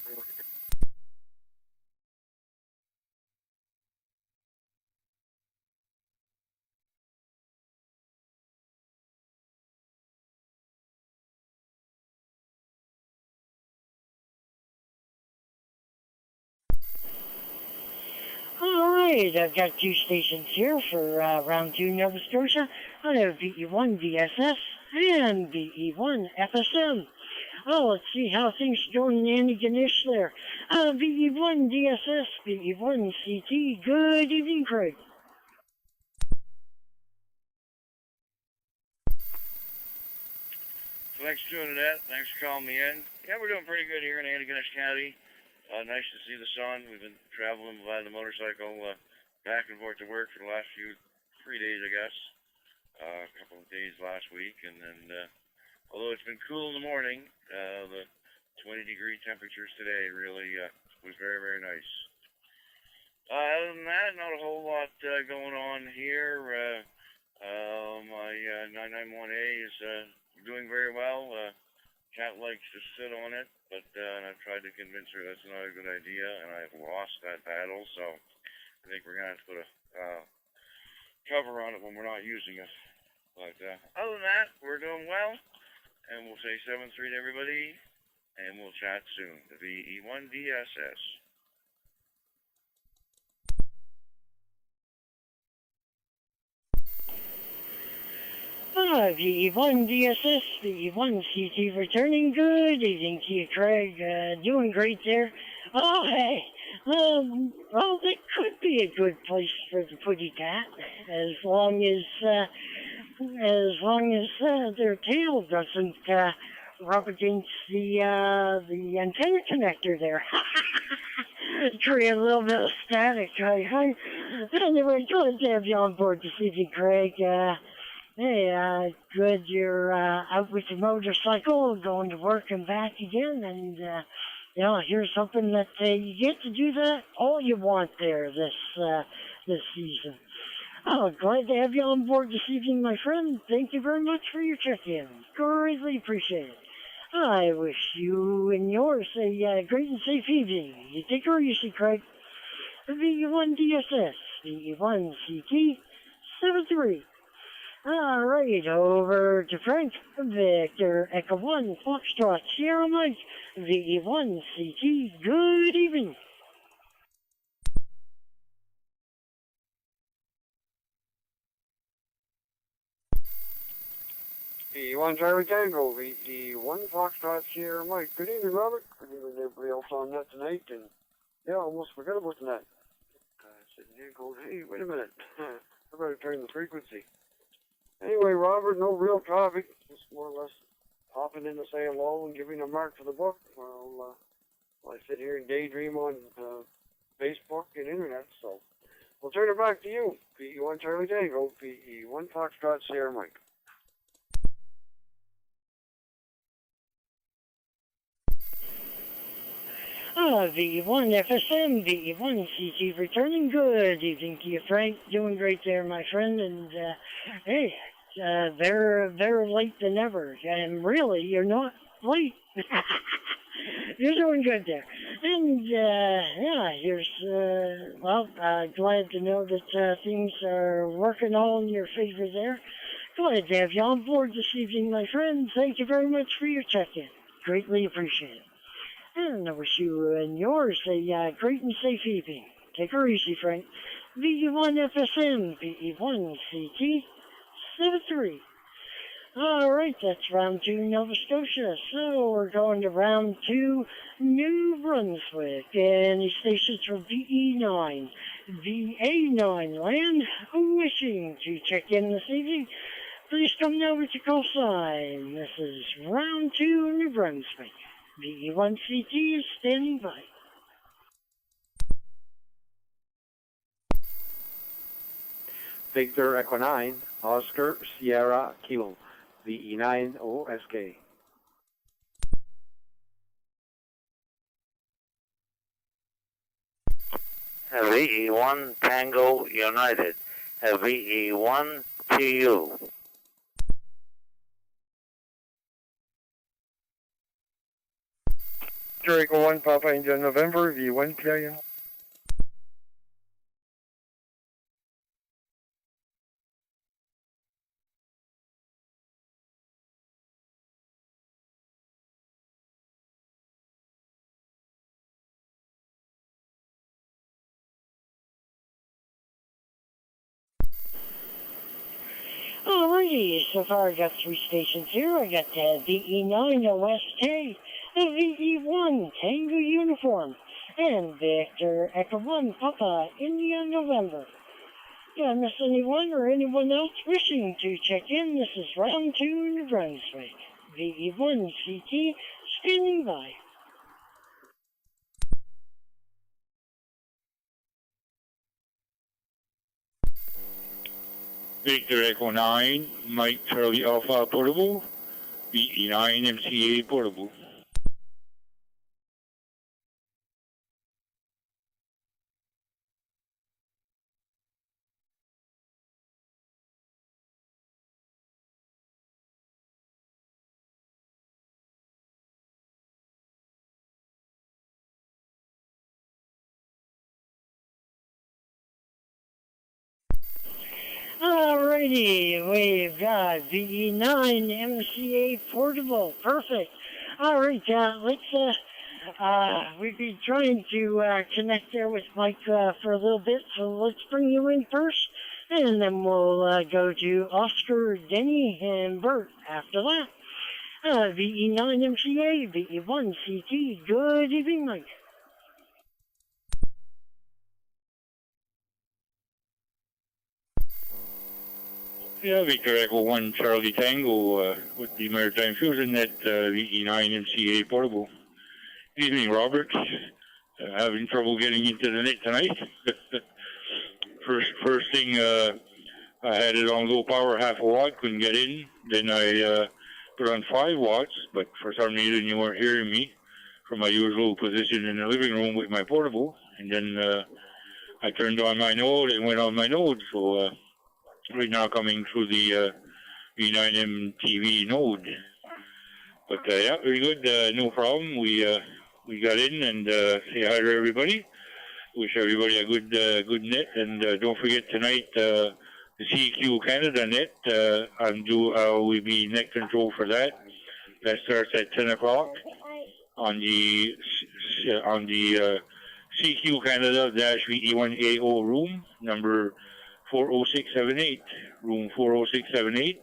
Alright, I've got 2 stations here for round 2 Nova Scotia. I have VE1 VSS and VE1 FSM. Oh, let's see how things are going, Andy Ganesh there. VE1 DSS, VE1 CT. Good evening, Craig. Thanks for tuning in. Thanks for calling me in. Yeah, we're doing pretty good here in Antigonish County. Nice to see the sun. We've been traveling by the motorcycle back and forth to work for the last 3 days, I guess. A couple of days last week, and then although it's been cool in the morning, the 20-degree temperatures today really was very, very nice. Other than that, not a whole lot going on here. My 991A is doing very well. Cat likes to sit on it, but I've tried to convince her that's not a good idea, and I've lost that battle, so I think we're going to have to put a cover on it when we're not using it. But other than that, we're doing well, and we'll say 7-3 to everybody, and we'll chat soon. The VE1 DSS. VE1 DSS, VE1 CT returning. Good evening to you, Craig. Doing great there. Oh, hey. Well, that could be a good place for the putty cat, as long as their tail doesn't rub against the antenna connector there. Create a little bit of static. Anyway, good to have you on board this evening, Craig. Hey, good you're out with your motorcycle, going to work and back again, and here's something that you get to do that all you want there this season. Oh, glad to have you on board this evening, my friend. Thank you very much for your check-in. Greatly appreciate it. I wish you and yours a great and safe evening. You take her easy, Craig. VE1 DSS, VE1 CT, 73. All right, over to Frank. Victor Echo 1, Foxtrot, Sierra Mike, VE1 CT. Good evening. VE1 Charlie Tango, VE1 Foxtrot, Sierra Mike. Good evening, Robert. Good evening, everybody else on net tonight. And yeah, almost forgot about the net. Sitting here going, hey, wait a minute. I better turn the frequency. Anyway, Robert, no real topic. Just more or less popping in to say hello and giving a mark for the book while I sit here and daydream on Facebook and Internet. So we'll turn it back to you. PE1 Charlie Tango, PE1 Foxtrot Sierra Mike. VE1 FSM, VE1 CT returning. Good evening to you, Frank. Doing great there, my friend. And hey, they're late than ever. And really, you're not late. You're doing good there. And yeah, here's glad to know that things are working all in your favor there. Glad to have you on board this evening, my friend. Thank you very much for your check-in. Greatly appreciate it. And I wish you and yours a great and safe evening. Take her easy, Frank. VE1 FSM, VE1 CT 73. All right, that's round 2, Nova Scotia. So we're going to round 2, New Brunswick. And these stations from VE9, VA9 land. Wishing to check in this evening, please come now with your call sign. This is round 2, New Brunswick. VE1 CT is standing by. Victor Echo 9, Oscar Sierra Kilo, VE9 OSK. VE1 Tango United, VE1 TU. Echo 1 Papa India November, V1 PIN. Alrighty, so far I got 3 stations here. I got VE9 OSK, VE1 Tango Uniform, and Victor Echo 1 Papa India November. Did I miss anyone or anyone else wishing to check in? This is round 2 New Brunswick. VE1 CT standing by. Victor Echo 9, Mike Charlie Alpha Portable, VE9 MCA Portable. Alrighty, we've got VE9 MCA Portable. Perfect. Alright, we've been trying to connect there with Mike for a little bit, so let's bring you in first, and then we'll go to Oscar, Denny, and Bert after that. VE9 MCA, VE1 CT. Good evening, Mike. Yeah, Victor Echo 1 Charlie Tango with the Maritime Fusion Net VE9 MCA Portable. Good evening, Robert. Having trouble getting into the net tonight. First thing, I had it on low power, half a watt, couldn't get in. Then I put on 5 watts, but for some reason you weren't hearing me from my usual position in the living room with my portable. And then I turned on my node and went on my node. So right now coming through the V9M TV node. But yeah, very good. No problem. We got in and say hi to everybody. Wish everybody a good net. And don't forget tonight the CQ Canada net. Will be net control for that. That starts at 10 o'clock on the CQ Canada -VE1AO room number 40678, room 40678,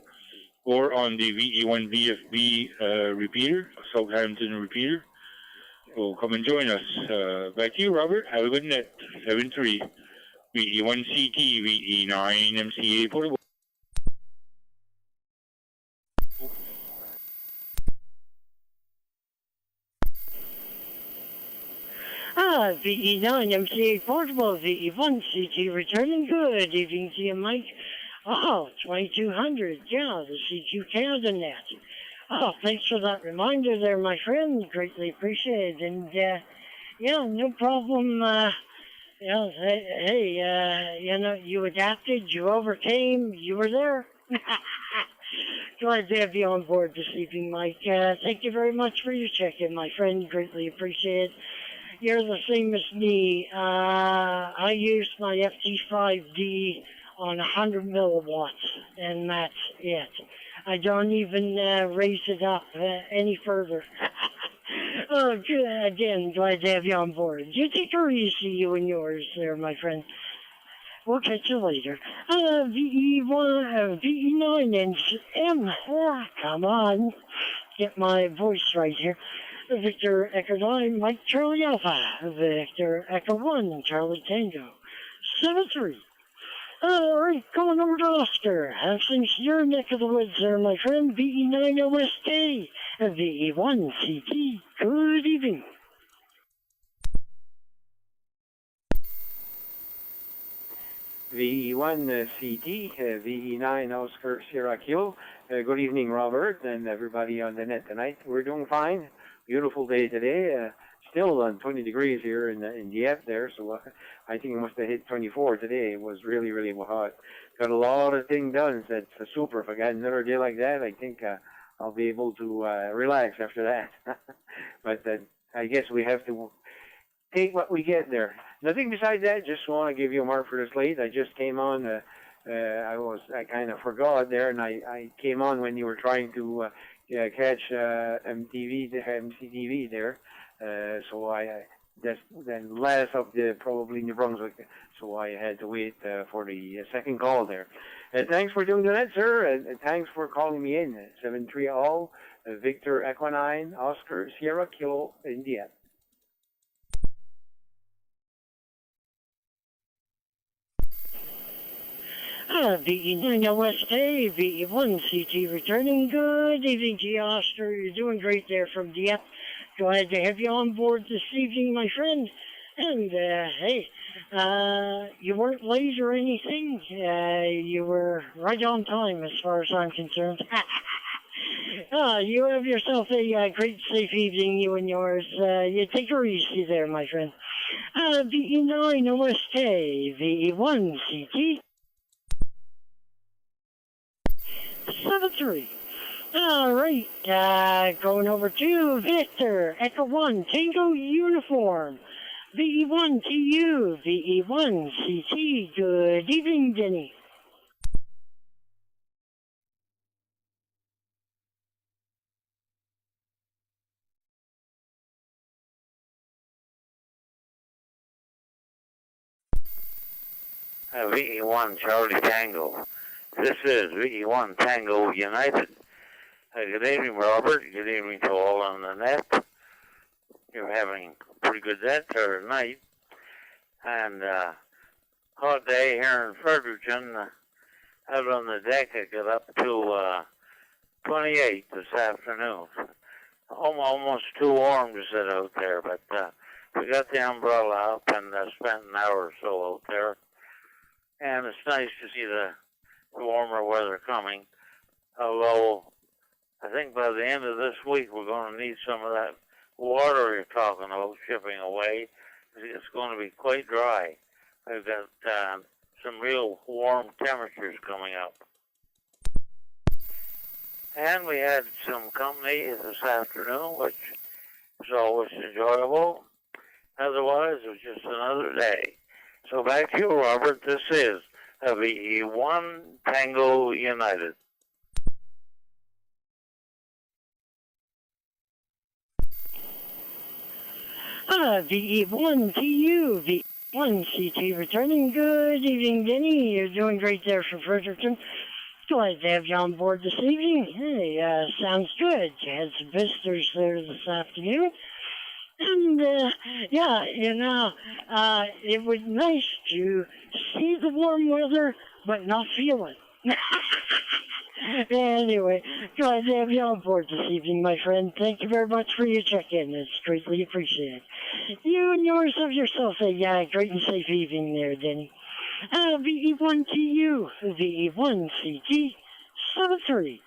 or on the VE1 VFB repeater, Southampton repeater. So come and join us. Back to you, Robert. Have a good net. 7-3, VE1 CT, VE9 MCA portable. VE9 MC8 Portable, VE1 CT returning. Good evening to you, Mike. Oh, 2200, yeah, the CQ Canada net. Oh, thanks for that reminder there, my friend. Greatly appreciated. And, yeah, no problem. You adapted, you overcame, you were there. Glad to have you on board this evening, Mike. Thank you very much for your check-in, my friend. Greatly appreciate it. You're the same as me. I use my FT5D on 100 milliwatts, and that's it. I don't even raise it up any further. Oh, good. Again, glad to have you on board. You take her easy, you and yours there, my friend. We'll catch you later. VE9 and M. Come on. Get my voice right here. Victor Echo 9, Mike Charlie Alpha. Victor Echo 1, Charlie Tango. 7-3. Alright, going over to Oscar. Have things your neck of the woods there, my friend. VE9 OSK. VE1 CT. Good evening. VE1 CT, VE9 Oscar Sierra Kilo. Good evening, Robert, and everybody on the net tonight. We're doing fine. Beautiful day today. Still on 20 degrees here in Dieppe there, so I think it must have hit 24 today. It was really, really hot. Got a lot of things done. That's super. If I got another day like that, I think I'll be able to relax after that. But I guess we have to take what we get there. Nothing besides that. Just want to give you a mark for this late. I just came on. I kind of forgot there, and I came on when you were trying to catch MCTV there. So I just then last of the probably New Brunswick. So I had to wait for the second call there. Thanks for doing that, sir. And thanks for calling me in. 7-3 all. Victor Echo 9 Oscar Sierra Kilo India. VE9 OSK, VE1 CT returning. Good evening to you, Oscar. You're doing great there from Dieppe. Glad to have you on board this evening, my friend. And, hey, you weren't late or anything. You were right on time as far as I'm concerned. You have yourself a great, safe evening, you and yours. You take her easy there, my friend. VE9 OSK, VE1 CT. 7-3. All right, going over to Victor, Echo 1, Tango Uniform, VE1 TU, VE1 CT. Good evening, Denny. VE1 Charlie Tango. This is VE1 Tango United. Good evening, Robert. Good evening to all on the net. You're having a pretty good net or night. And hot day here in Fredericton. Out on the deck, it got up to 28 this afternoon. Almost too warm to sit out there, but we got the umbrella up and spent an hour or so out there. And it's nice to see the warmer weather coming. Although I think by the end of this week we're going to need some of that water you're talking about shipping away. It's going to be quite dry. We've got some real warm temperatures coming up. And we had some company this afternoon, which was always enjoyable. Otherwise, it was just another day. So back to you, Robert. This is VE1 Tango United. VE1 TU, VE1 CT returning. Good evening, Denny. You're doing great there from Fredericton. Glad to have you on board this evening. Hey, sounds good. You had some visitors there this afternoon. And, yeah, you know, it was nice to see the warm weather, but not feel it. Anyway, glad to have you on board this evening, my friend. Thank you very much for your check-in. It's greatly appreciated. You and yours have yourself a great and safe evening there, Denny. VE1TU, VE1CT, 73.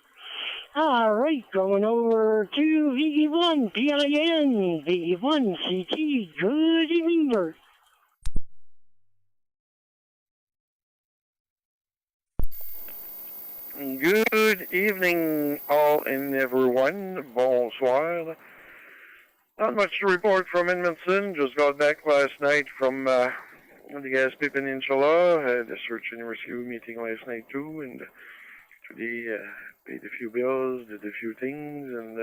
All right, going over to VE1PIN, VE1CT. Good evening, Bert. Good evening, all and everyone. Bonsoir. Not much to report from Edmonton. Just got back last night from the Gaspé Peninsula. Had a search and rescue meeting last night too, and today paid a few bills, did a few things, and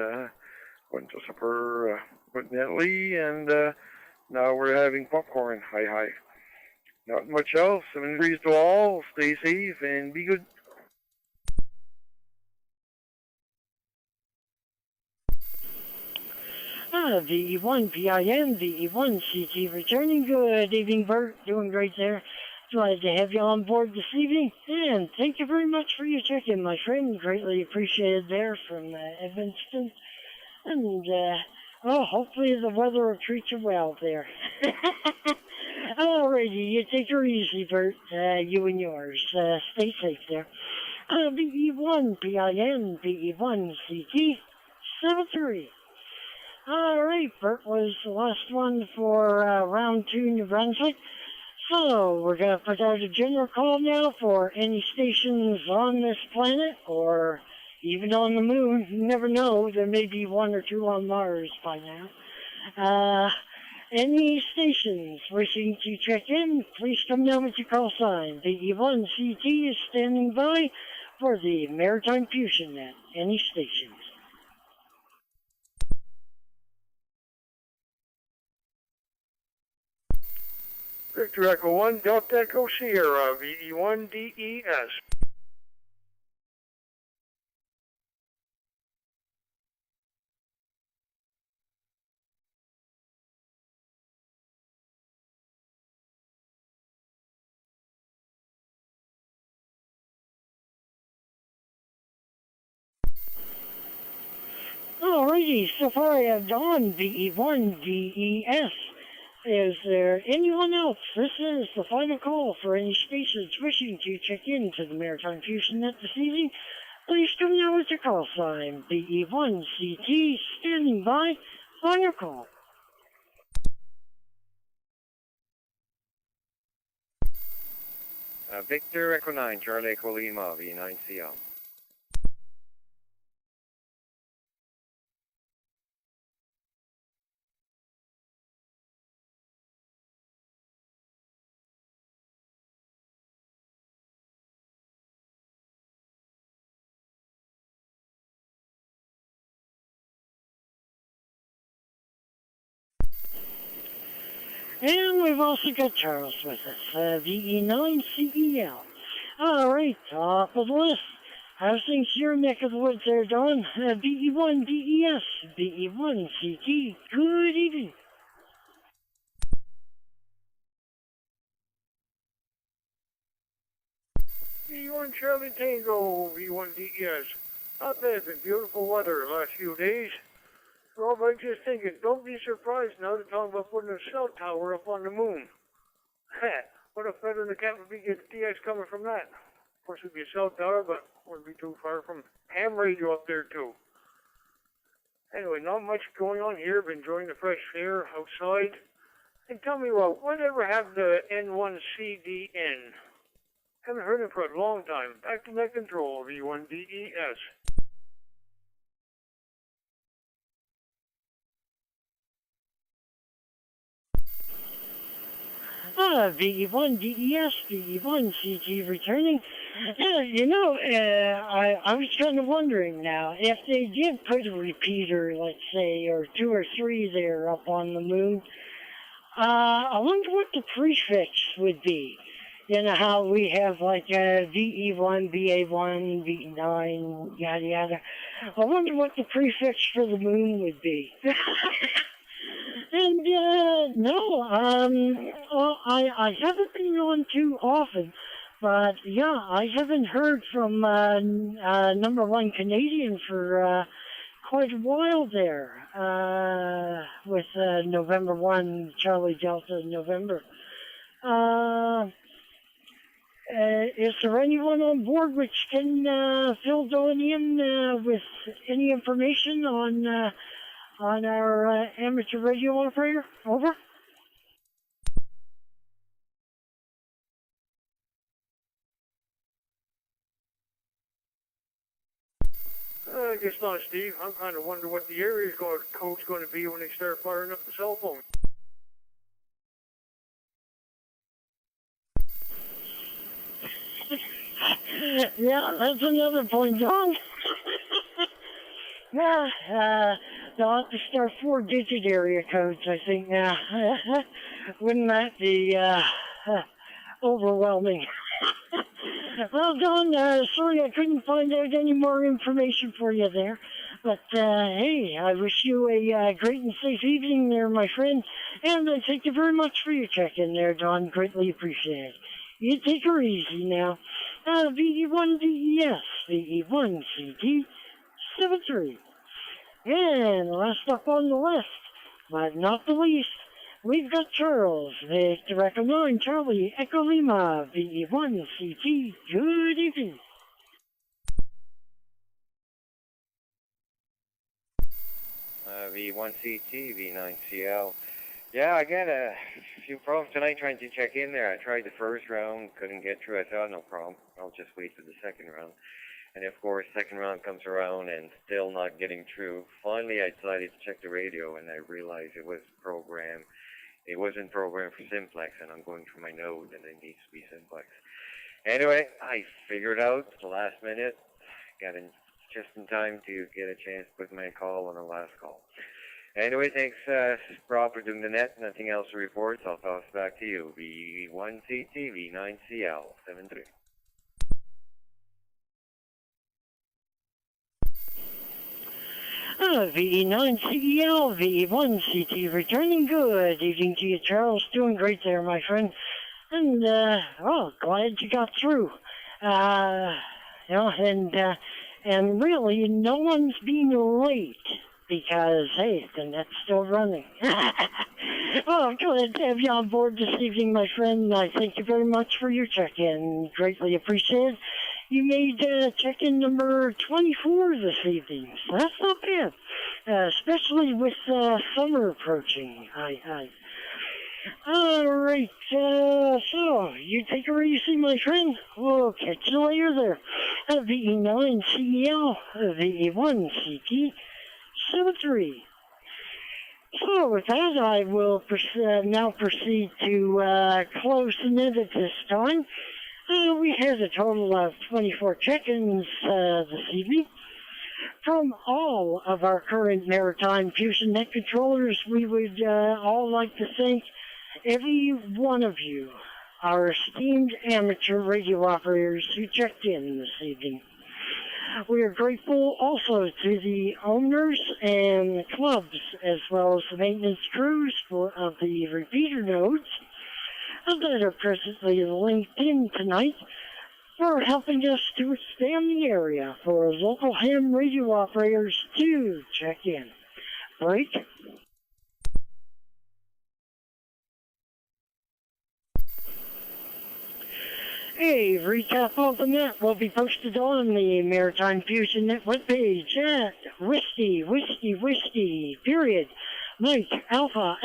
went to supper with Natalie, and now we're having popcorn. Hi, hi. Not much else. 7 degrees to all. Stay safe and be good. VE1PIN, VE1CT returning. Good evening, Bert. Doing great there. Glad to have you on board this evening. And thank you very much for your check-in, my friend. Greatly appreciated there from Evanston. And, hopefully the weather will treat you well there. Alrighty, you take her easy, Bert. You and yours. Stay safe there. VE1PIN, VE1CT, 73. All right, Bert was the last one for round 2 New Brunswick. So we're going to put out a general call now for any stations on this planet or even on the moon. You never know. There may be 1 or 2 on Mars by now. Any stations wishing to check in, please come down with your call sign. VE1CT is standing by for the Maritime Fusion Net. Any stations. Victor Echo 1, Delta Echo Sierra, VE1DES. Alrighty, so far I have Dawn, VE1DES. Is there anyone else? This is the final call for any stations wishing to check in to the Maritime Fusion Net this evening. Please come now with your call sign. VE1CT standing by on your call. Victor Echo 9, Charlie Echo Lima, V9CL. And we've also got Charles with us, VE9CEL. All right, top of the list. How's things here in neck of the woods there, Dawn? VE1DES, VE1CT. Good evening. V1 Charlie Tango, V1DES. Not bad, been beautiful weather the last few days. Rob, I'm just thinking, don't be surprised now they're talking about putting a cell tower up on the moon. What a feather in the cap would be get DX coming from that. Of course, it would be a cell tower, but wouldn't be too far from ham radio up there, too. Anyway, not much going on here. Been enjoying the fresh air outside. And tell me whatever happened to N1CDN? Haven't heard it for a long time. Back to net control, V1DES. VE1DES, VE1CT returning. I was kind of wondering now, if they did put a repeater, let's say, or 2 or 3 there up on the moon, I wonder what the prefix would be. You know how we have like VE1, BA1, VE9, yada yada. I wonder what the prefix for the moon would be. And, I haven't been on too often, But yeah, I haven't heard from number one Canadian for quite a while there with November 1, Charlie Delta November. Is there anyone on board which can fill Dawn in with any information on our amateur radio operator? Over. I guess not, Steve. I'm kind of wondering what the area code's going to be when they start firing up the cell phone. Yeah, that's another point, John. Yeah, they'll have to start 4-digit area codes, I think, now. Wouldn't that be overwhelming? Well, Don, sorry I couldn't find out any more information for you there. But, hey, I wish you a great and safe evening there, my friend. And I thank you very much for your check-in there, Don. Greatly appreciated. You take her easy now. VE1 DES, VE1 CT 73. And last up on the list, but not the least, we've got Charles, Victor Echo 9, Charlie, Echo Lima, VE1 CT. Good evening. V1CT, V9CL. Yeah, I got a few problems tonight trying to check in there. I tried the first round, couldn't get through. I thought, no problem. I'll just wait for the second round. And of course, second round comes around and still not getting through. Finally, I decided to check the radio and I realized it was programmed. It wasn't programmed for simplex, and I'm going through my node and it needs to be simplex. Anyway, I figured out at the last minute, got in just in time to get a chance to put my call on the last call. Anyway, thanks, Rob, for doing the net. Nothing else to report, so I'll toss it back to you. V1CT, V9CL, 73. VE9CEL, VE1CT, returning. Good evening to you, Charles. Doing great there, my friend. And, glad you got through. And really, no one's being late because, hey, the net's still running. Well, glad to have you on board this evening, my friend. I thank you very much for your check-in. Greatly appreciated. You made check-in number 24 this evening, so that's not bad, especially with summer approaching. All right, so you take her easy, my friend. We'll catch you later there. VE9CEL, VE1CT, 73. So with that, I will now proceed to close the net at this time. We had a total of 24 check-ins this evening. From all of our current Maritime Fusion Net controllers, we would all like to thank every one of you, our esteemed amateur radio operators who checked in this evening. We are grateful also to the owners and clubs, as well as the maintenance crews of the repeater nodes that are presently linked in tonight, for helping us to expand the area for local ham radio operators to check in. Break. A recap of the net will be posted on the Maritime Fusion Net webpage at whiskey, period, Mike, Alpha,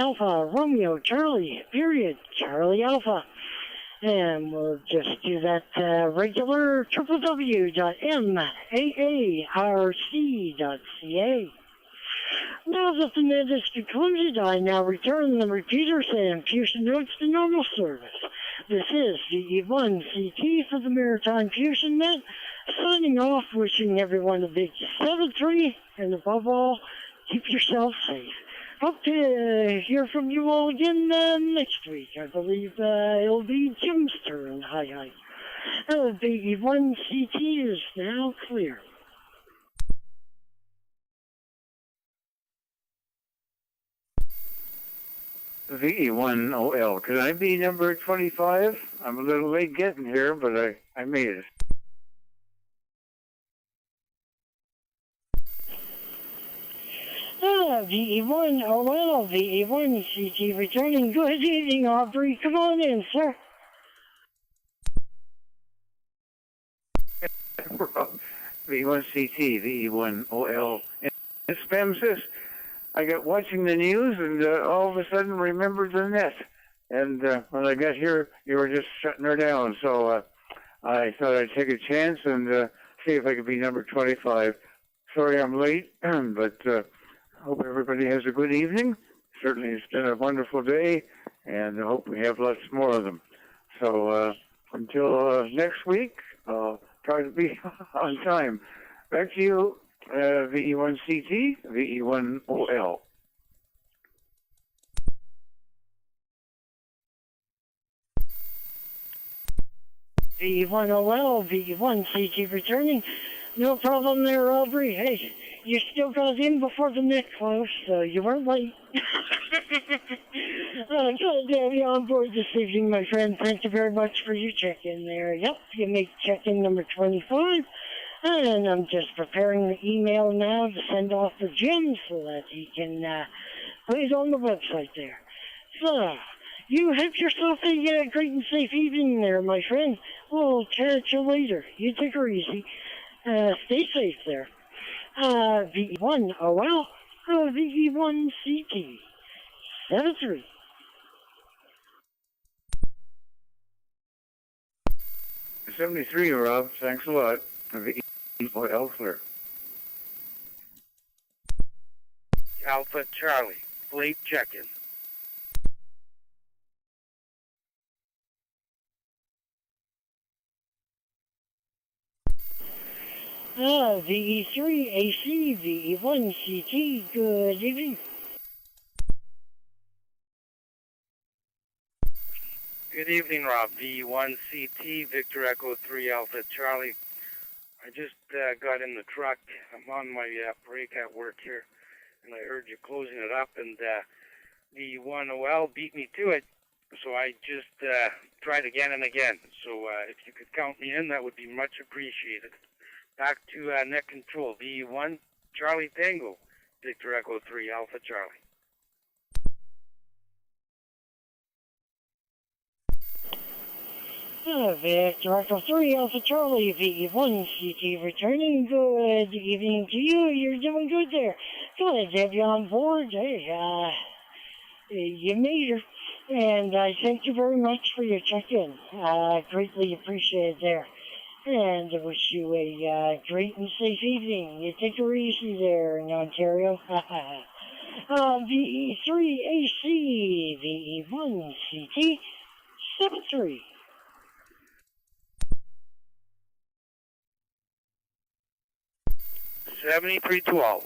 Romeo, Charlie, period, Charlie, Alpha. And we'll just do that regular www.maarc.ca. Now that the net is concluded, I now return the repeaters and fusion nodes to normal service. This is VE1CT for the Maritime Fusion Net, signing off, wishing everyone a big 7-3, and above all, keep yourself safe. Hope to hear from you all again next week. I believe it'll be Jim's turn. Hi. VE1CT is now clear. VE1OL. Could I be number 25? I'm a little late getting here, but I made it. VE1OL, VE1CT returning. Good evening, Aubrey. Come on in, sir. V1CT, VE1OL. And spam says, I got watching the news and all of a sudden remembered the net. And when I got here, you were just shutting her down. So I thought I'd take a chance and see if I could be number 25. Sorry I'm late, but hope everybody has a good evening. Certainly it's been a wonderful day, and I hope we have lots more of them. So until next week, I'll try to be on time. Back to you, VE1CT, VE1OL. VE1OL, VE1CT returning. No problem there, Aubrey. Hey, you still got in before the net closed, so you weren't late. Glad to have you on board this evening, my friend. Thank you very much for your check-in there. Yep, you make check-in number 25. And I'm just preparing the email now to send off the Jim so that he can put it on the website there. So, you have yourself a great and safe evening there, my friend. We'll catch you later. You take her easy. Stay safe there. VE1OL, VE1CT, 73. '73, Rob. Thanks a lot. VE1OL clear. Alpha Charlie, Blade check-in. VE3AC, VE1CT, good evening. Good evening, Rob. VE1CT, Victor Echo 3 Alpha Charlie. I just got in the truck. I'm on my break at work here, and I heard you closing it up, and VE1OL beat me to it. So I just tried again and again. So if you could count me in, that would be much appreciated. Back to net control. VE1 Charlie Tango, Victor Echo 3 Alpha Charlie. Victor Echo 3 Alpha Charlie, VE1CT returning. Good evening to you. You're doing good there. Glad to have you on board. Hey, you made her. And I thank you very much for your check-in. Greatly appreciate it there. And I wish you a great and safe evening. You take her easy there in Ontario. VE3AC, VE1CT, 73. 7312.